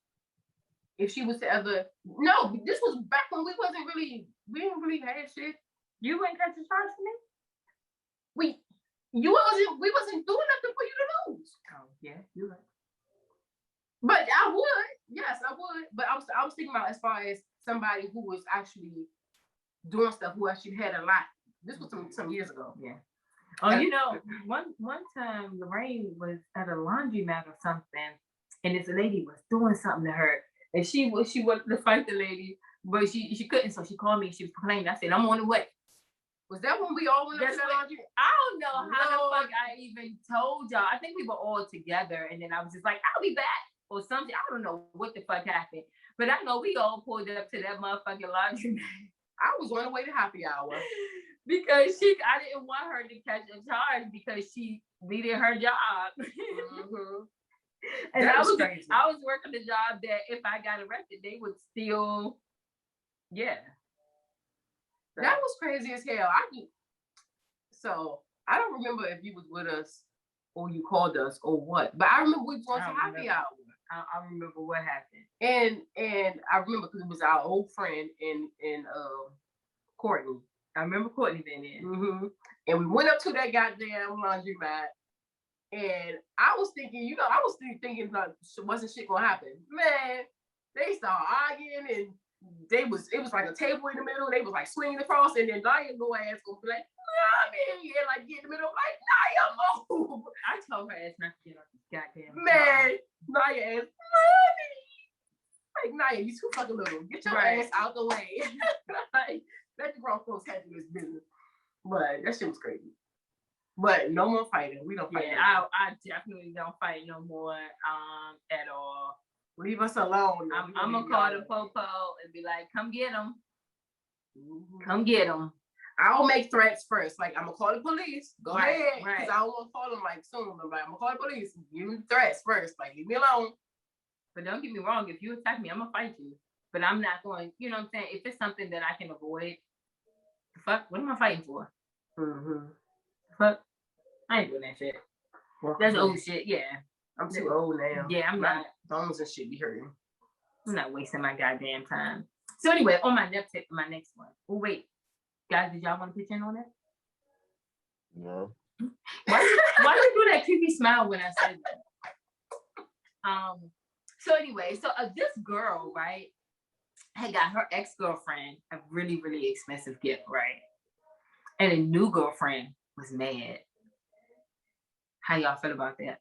If she was to ever, no, this was back when we didn't really have shit. You wouldn't catch a charge for me? We wasn't doing nothing for you to lose. Oh, yeah, you're right. But I would, yes, I would. But I was thinking about as far as somebody who was actually doing stuff, who actually had a lot. This was some years ago. Yeah. Oh, you know, one time Lorraine was at a laundromat or something, and this lady was doing something to her, and she wanted to fight the lady, but she couldn't, so she called me. She was complaining. I said, I'm on the way. Was that when we all went up to the laundry? I don't know how the fuck I even told y'all. I think we were all together, and then I was just like, I'll be back or something. I don't know what the fuck happened, but I know we all pulled up to that motherfucking laundry. I was on the way to happy hour because I didn't want her to catch a charge because she needed her job. Mm-hmm. And I was working the job that if I got arrested, they would still, yeah. That was crazy as hell. So I don't remember if you was with us or you called us or what, but I remember we was going to happy hour. I remember what happened. And I remember because it was our old friend and Courtney. I remember Courtney being there. Mm-hmm. And we went up to that goddamn laundromat, and I was thinking, like, wasn't shit gonna happen. Man, they started arguing, and it was like a table in the middle. They was like swinging across, and then Nia little ass gonna be like, and like get in the middle, like Nia move. I told her ass not to get on this goddamn. Man, Nia ass, mommy. Like Nia, you too fucking little. Get your ass out the way. Like, let the grown folks handle this business. But that shit was crazy. But no more fighting. We don't fight. Yeah, I definitely don't fight no more at all. Leave us alone. I'm gonna call the popo and be like, come get him. Mm-hmm. Come get him. I'll make threats first. Like, I'm gonna call the police. Go ahead. Because I don't want to call them like soon. I'm like, I'm gonna call the police. Give me threats first. Like, leave me alone. But don't get me wrong. If you attack me, I'm gonna fight you. But I'm not going, you know what I'm saying? If it's something that I can avoid, fuck, what am I fighting for? Mm-hmm. Fuck, I ain't doing that shit. That's old shit, yeah. I'm too old now. Yeah, I'm not. Bones and shit be hurting. I'm not wasting my goddamn time. So anyway, on my next one. Oh wait, guys, did y'all want to pitch in on that? No. Why you do that creepy smile when I said that? So anyway, this girl, right, had got her ex-girlfriend a really, really expensive gift, right? And a new girlfriend was mad. How y'all feel about that?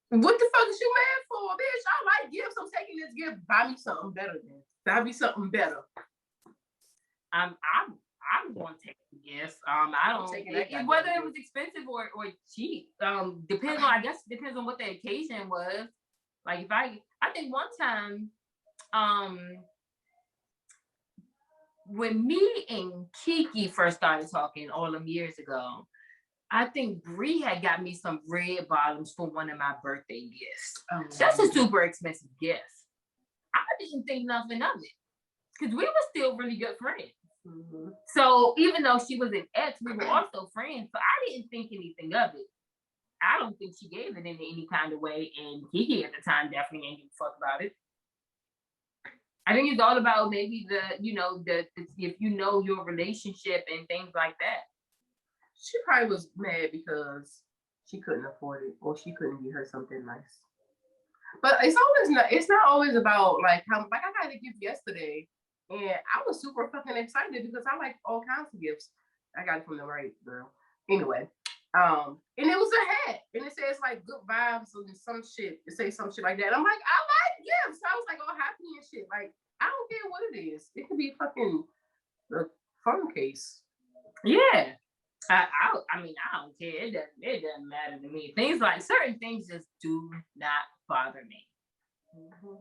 What the fuck is you mad for, bitch? I like gifts. I'm taking this gift. Buy me something better then. Buy me something better. I'm going to take the gift. I don't take it, whether it was expensive or cheap. Depends on what the occasion was. Like if I think one time, when me and Kiki first started talking all them years ago, I think Bree had got me some red bottoms for one of my birthday gifts. Oh, that's a super expensive gift. I didn't think nothing of it because we were still really good friends. Mm-hmm. So even though she was an ex, we were also friends. So I didn't think anything of it. I don't think she gave it in any kind of way, and Kiki at the time definitely ain't give a fuck about it. I think it's all about maybe if you know your relationship and things like that. She probably was mad because she couldn't afford it, or she couldn't get her something nice. But it's not always about like how, like I got a gift yesterday, and I was super fucking excited because I like all kinds of gifts. I got it from the right girl. Anyway, and it was a hat, and it says like good vibes and some shit. It says some shit like that. I'm like, I like gifts. I was like all happy and shit. Like I don't care what it is. It could be fucking a phone case. Yeah. I don't care. It doesn't matter to me. Things like certain things just do not bother me. Mm-hmm.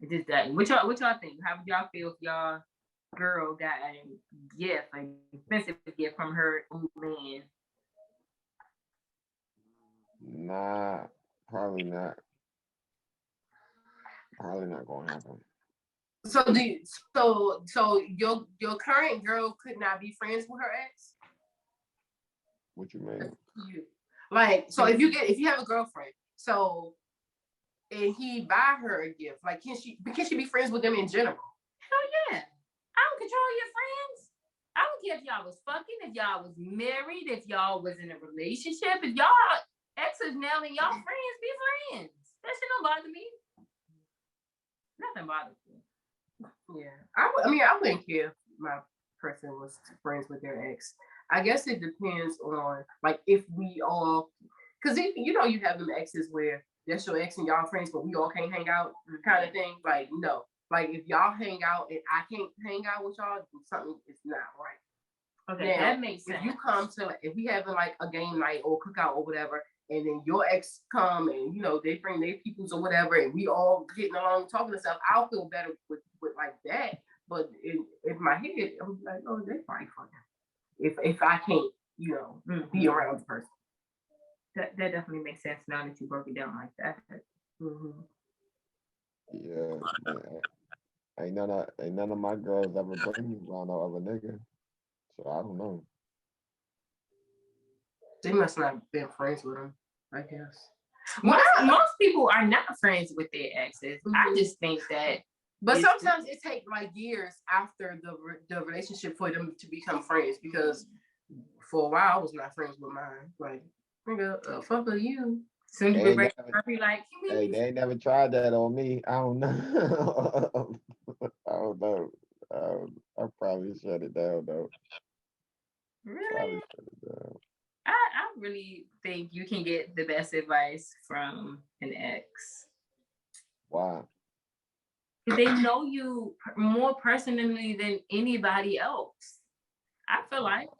It just doesn't. What y'all think? How would y'all feel if y'all girl got a gift, an expensive gift from her old man? Nah, probably not. Probably not gonna happen. So your current girl could not be friends with her ex? What you mean? Like, so if you have a girlfriend, so and he buy her a gift, like can she be friends with them in general? Hell yeah. I don't control your friends. I don't care if y'all was fucking, if y'all was married, if y'all was in a relationship, if y'all exes now and y'all friends, be friends. That shit don't bother me. Nothing bothers me. Yeah. I wouldn't care if my person was friends with their ex. I guess it depends on like if we all, because you know you have them exes where that's your ex and y'all friends, but we all can't hang out kind of thing. Like no, like if y'all hang out and I can't hang out with y'all, something is not right. Okay, now, that makes sense. If you come to like, if we having like a game night or cookout or whatever, and then your ex come and you know they bring their peoples or whatever, and we all getting along talking and stuff, I'll feel better with like that. But in my head, I'm like, oh, they probably fucking. If I can't, you know, be around the person. That definitely makes sense now that you broke it down like that. Mm-hmm. Yeah, man. Ain't none of my girls ever bring me around no other nigga. So I don't know. They must not have been friends with him, I guess. Most people are not friends with their exes. I just think that. But sometimes it takes like years after the relationship for them to become friends because for a while I was not friends with mine. Like, nigga, fuck you. Soon as you I'll be like, hey, they ain't never tried that on me. I don't know. I don't know. I probably shut it down though. Really? Shut it down. I really think you can get the best advice from an ex. Why? They know you more personally than anybody else. I feel like.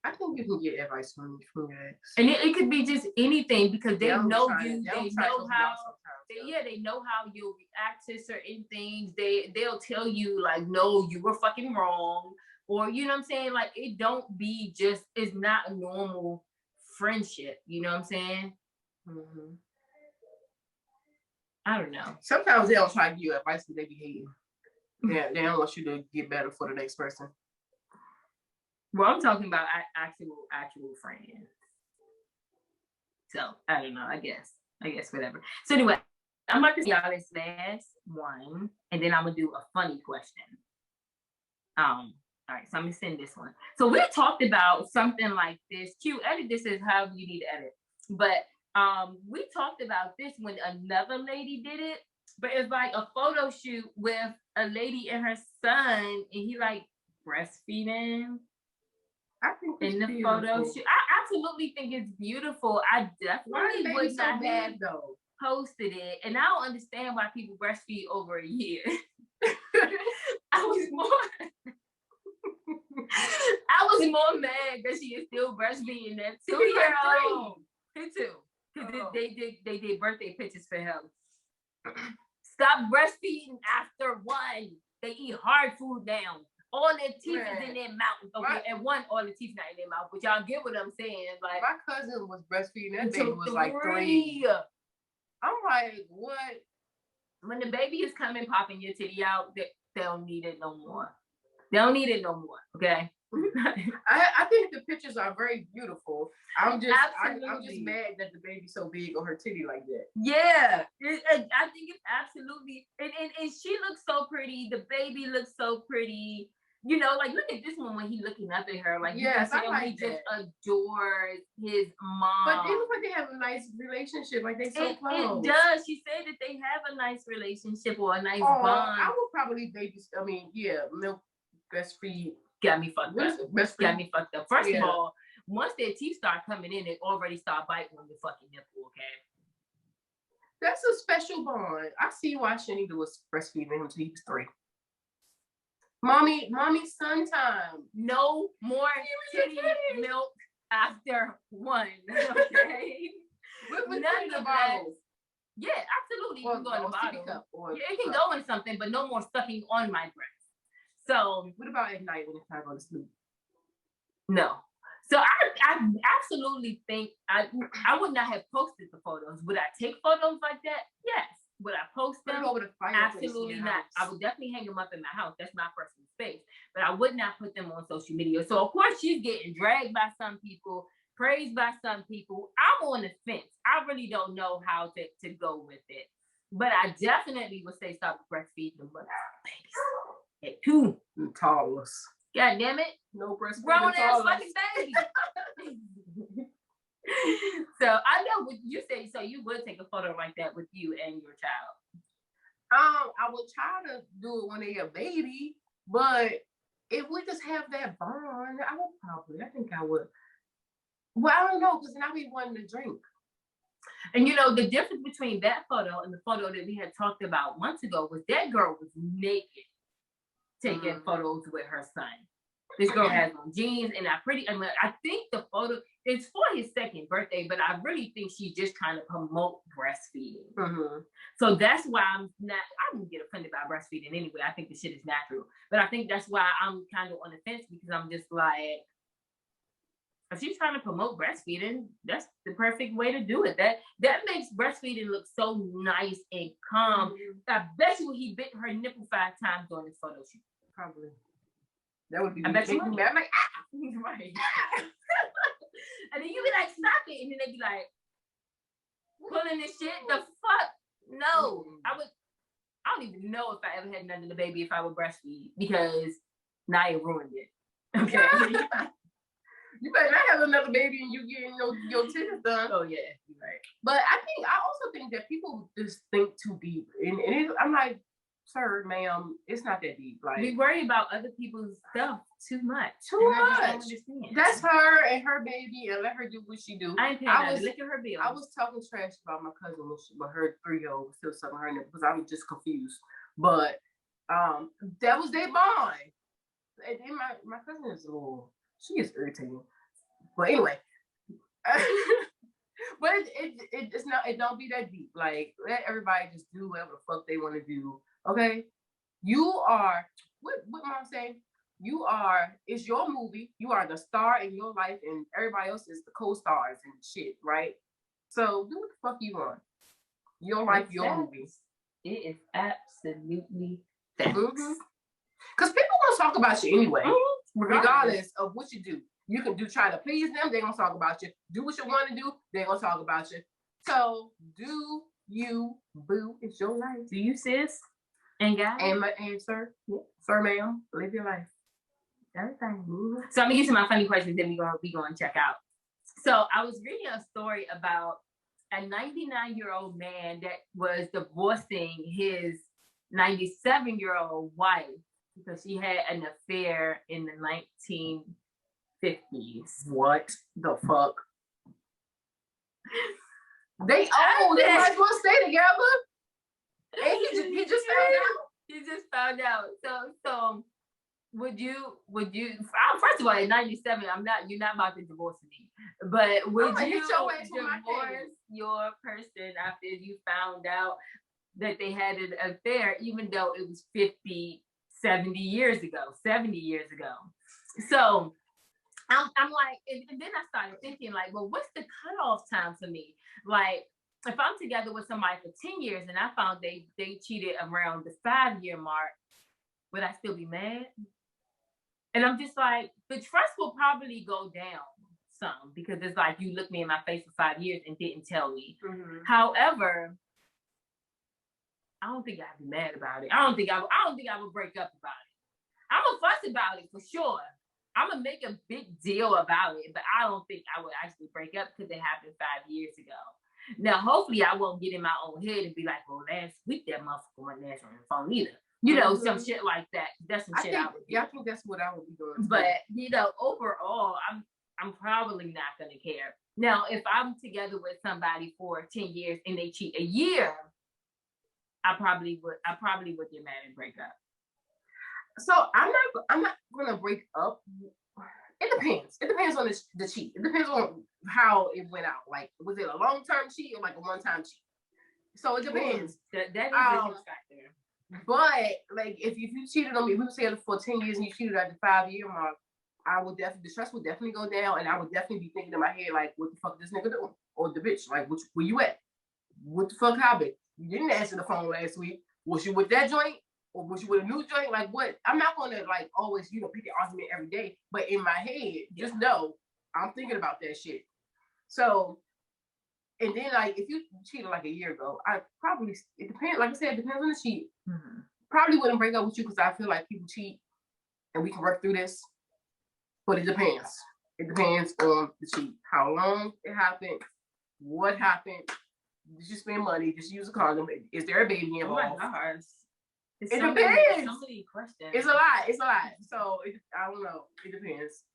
I think you can get advice from your ex. And it could be just anything because they know you. They know how. They know how you'll react to certain things. They'll tell you like, no, you were fucking wrong. Or, you know what I'm saying? Like, it don't be just, it's not a normal friendship. You know what I'm saying? Mm-hmm. I don't know. Sometimes they don't try to give you advice because they be hating. They don't want you to get better for the next person. Well, I'm talking about actual friends. So, I don't know. I guess whatever. So, anyway, I'm about to see y'all this last one, and then I'm going to do a funny question. All right, so I'm gonna send this one. So we talked about something like this. Edit this is how you need to edit. But we talked about this when another lady did it, but it's like a photo shoot with a lady and her son, and he like breastfeeding. I think in the beautiful. Photo shoot. I absolutely think it's beautiful. I definitely would not have posted it, and I don't understand why people breastfeed over a year. I was more mad that she is still breastfeeding that 2-year-old. Me too. Because they did birthday pictures for him. Stop breastfeeding after 1. They eat hard food now. All their teeth is in their mouth. Okay, and all the teeth not in their mouth. But y'all get what I'm saying. Like my cousin was breastfeeding. That baby was like 3. I'm like, what? When the baby is coming, popping your titty out, they don't need it no more. They don't need it no more. Okay. I think the pictures are very beautiful. I'm just mad that the baby's so big on her titty like that. Yeah, I think it's absolutely and she looks so pretty. The baby looks so pretty. You know, like look at this one when he's looking up at her. Like yes, I like he just adores his mom. But they look like they have a nice relationship. Like they so close. It does. She said that they have a nice relationship or a nice bond. I would probably milk. Breastfeed got me fucked up. Got me fucked up. First of all, once their teeth start coming in, they already start biting on your fucking nipple. Okay, that's a special bond. I see why Shani was breastfeeding him until he was 3. Mommy, son time. No more titty milk after 1. Okay, none of the bottles. Yeah, absolutely. You can go in the bottle. It can go in something, but no more sucking on my breast. So what about at night when it's time to go to sleep? No. So I absolutely think I would not have posted the photos. Would I take photos like that? Yes. Would I post them? Absolutely not. I would definitely hang them up in my house. That's my personal space. But I would not put them on social media. So of course she's getting dragged by some people, praised by some people. I'm on the fence. I really don't know how to go with it. But I definitely would say stop breastfeeding them babies at 2. Toddlers. God damn it. No breastfeeding Grown ass toddlers. fucking baby. So I know what you say. So you would take a photo like that with you and your child. I would try to do it when they're a baby, but if we just have that bond, I think I would. Well, I don't know, because then I'll be wanting to drink. And you know, the difference between that photo and the photo that we had talked about months ago was that girl was naked taking photos with her son. This girl has on jeans, and I think the photo is for his 2nd birthday, but I really think she's just trying to promote breastfeeding. So that's why I don't get offended by breastfeeding anyway. I think the shit is natural, but I think that's why I'm kind of on the fence, because I'm just like, if she's trying to promote breastfeeding, that's the perfect way to do it. That makes breastfeeding look so nice and calm. I bet you he bit her nipple 5 times on this photo shoot. Probably. That would be. I bet you. I'm like, right. And then you be like, stop it, and then they be like, pulling this shit. The fuck? No, I don't even know if I ever had nothing to baby if I would breastfeed, because Naya ruined it. Okay. You better not have another baby and you getting your titties done. Oh yeah, you're right. But I also think that people just think too deep, and I'm like, sir, ma'am, it's not that deep. Like, we worry about other people's stuff too much. That's her and her baby, and let her do what she do. I ain't paying to look at her bill. I was talking trash about my cousin when her 3-year-old was still sucking her nipple, because I was just confused. But that was their bond. And then my cousin is she is irritating. But anyway, but it's not. It don't be that deep. Like, let everybody just do whatever the fuck they want to do. Okay, you are what mom say. You are. It's your movie. You are the star in your life, and everybody else is the co-stars and shit. Right? So do what the fuck you want. Your life, your movie. It is absolutely facts. Because people gonna talk about you anyway, regardless of what you do. You can try to please them, they're gonna talk about you. Do what you want to do, they're gonna talk about you. So do you, boo? It's your life. Do you, sis? And guys? And sir, sir, ma'am, live your life. Everything. So I'm gonna get to my funny questions. Then we gonna check out. So I was reading a story about a 99-year-old man that was divorcing his 97-year-old wife because she had an affair in the 1950s. What the fuck? They might as well stay together. And he just found out. He just found out. So would you first of all, at 97, you're not about to divorce me. But would you divorce your person after you found out that they had an affair, even though it was 50, 70 years ago? So I'm like, and then I started thinking, like, well, what's the cutoff time for me? Like, if I'm together with somebody for 10 years and I found they cheated around the 5-year mark, would I still be mad? And I'm just like, the trust will probably go down some, because it's like, you looked me in my face for 5 years and didn't tell me. However, I don't think I'd be mad about it. I don't think I would break up about it. I'm gonna fuss about it for sure. I'm gonna make a big deal about it, but I don't think I would actually break up because it happened 5 years ago. Now, hopefully, I won't get in my own head and be like, well, last week that motherfucker wasn't answering the phone either. You know, some shit like that. That's some shit I would do. Yeah, I think that's what I would be doing. But, you know, overall, I'm probably not gonna care. Now, if I'm together with somebody for 10 years and they cheat a year, I probably would get mad and break up. So I'm not gonna break up. It depends. It depends on the cheat. It depends on how it went out. Like, was it a long-term cheat or like a one-time cheat? So it depends. That is a huge factor. But like, if you cheated on me, we were together for 10 years and you cheated at the 5-year mark, the trust would definitely go down, and I would definitely be thinking in my head, like, what the fuck this nigga doing? Or the bitch, like, where you at? What the fuck happened? You didn't answer the phone last week. Was you with that joint? Or was you with a new joint? Like, what? I'm not gonna like always, pick an argument every day. But in my head, just know I'm thinking about that shit. So, and then like if you cheated like a year ago, I probably it depends. Like I said, it depends on the cheat. Probably wouldn't break up with you because I feel like people cheat, and we can work through this. But it depends. It depends on the cheat, how long it happened, what happened. Did you spend money? Did you use a condom? Is there a baby involved? Oh my gosh. It depends. So many questions. It's a lot. It's a lot. So I don't know. It depends.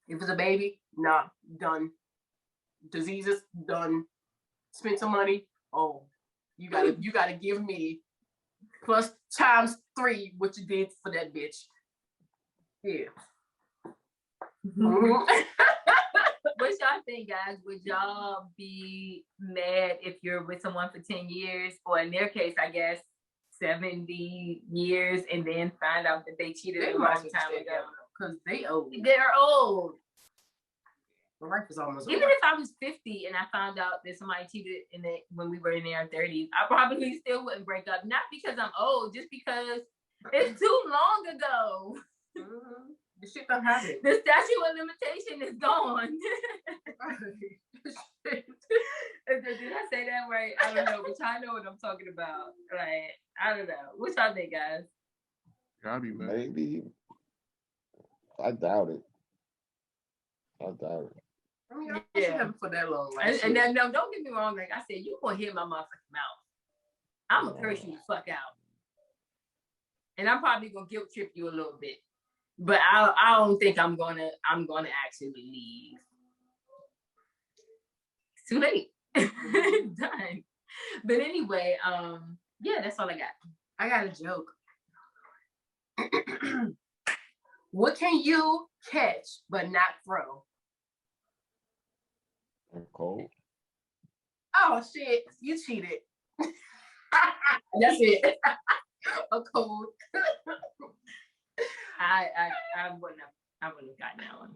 If it's a baby, nah, done. Diseases, done. Spend some money. Oh, you gotta give me plus times 3 what you did for that bitch. Yeah. What y'all think, guys? Would y'all be mad if you're with someone for 10 years, or in their case, I guess 70 years, and then find out that they cheated a long time ago? Because they old. They're old. The life is almost Even over. if I was 50 and I found out that somebody cheated when we were in our 30s, I probably still wouldn't break up. Not because I'm old, just because it's too long ago. The shit don't happen. The statute of limitation is gone. Did I say that right? I don't know, but y'all know what I'm talking about. Like, I don't know. What y'all think, guys? Gotta be mad. Maybe. I doubt it. I doubt it. I mean, I should have it for that long. Like, And then, no, don't get me wrong. Like I said, you gonna hit my motherfucking mouth. I'm gonna curse you the fuck out, and I'm probably gonna guilt trip you a little bit. But I don't think I'm gonna actually leave. It's too late. Done. But anyway, yeah, that's all I got. I got a joke. What can you catch but not throw? I'm cold. Oh shit, you cheated. That's it. A cold. I wouldn't have gotten that one.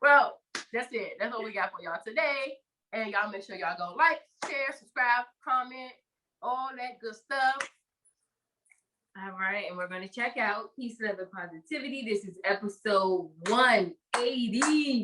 Well, that's it. That's what we got for y'all today. And y'all make sure y'all go like, share, subscribe, comment, all that good stuff. All right, and we're gonna check out Peace, Love, and Positivity. This is episode 180.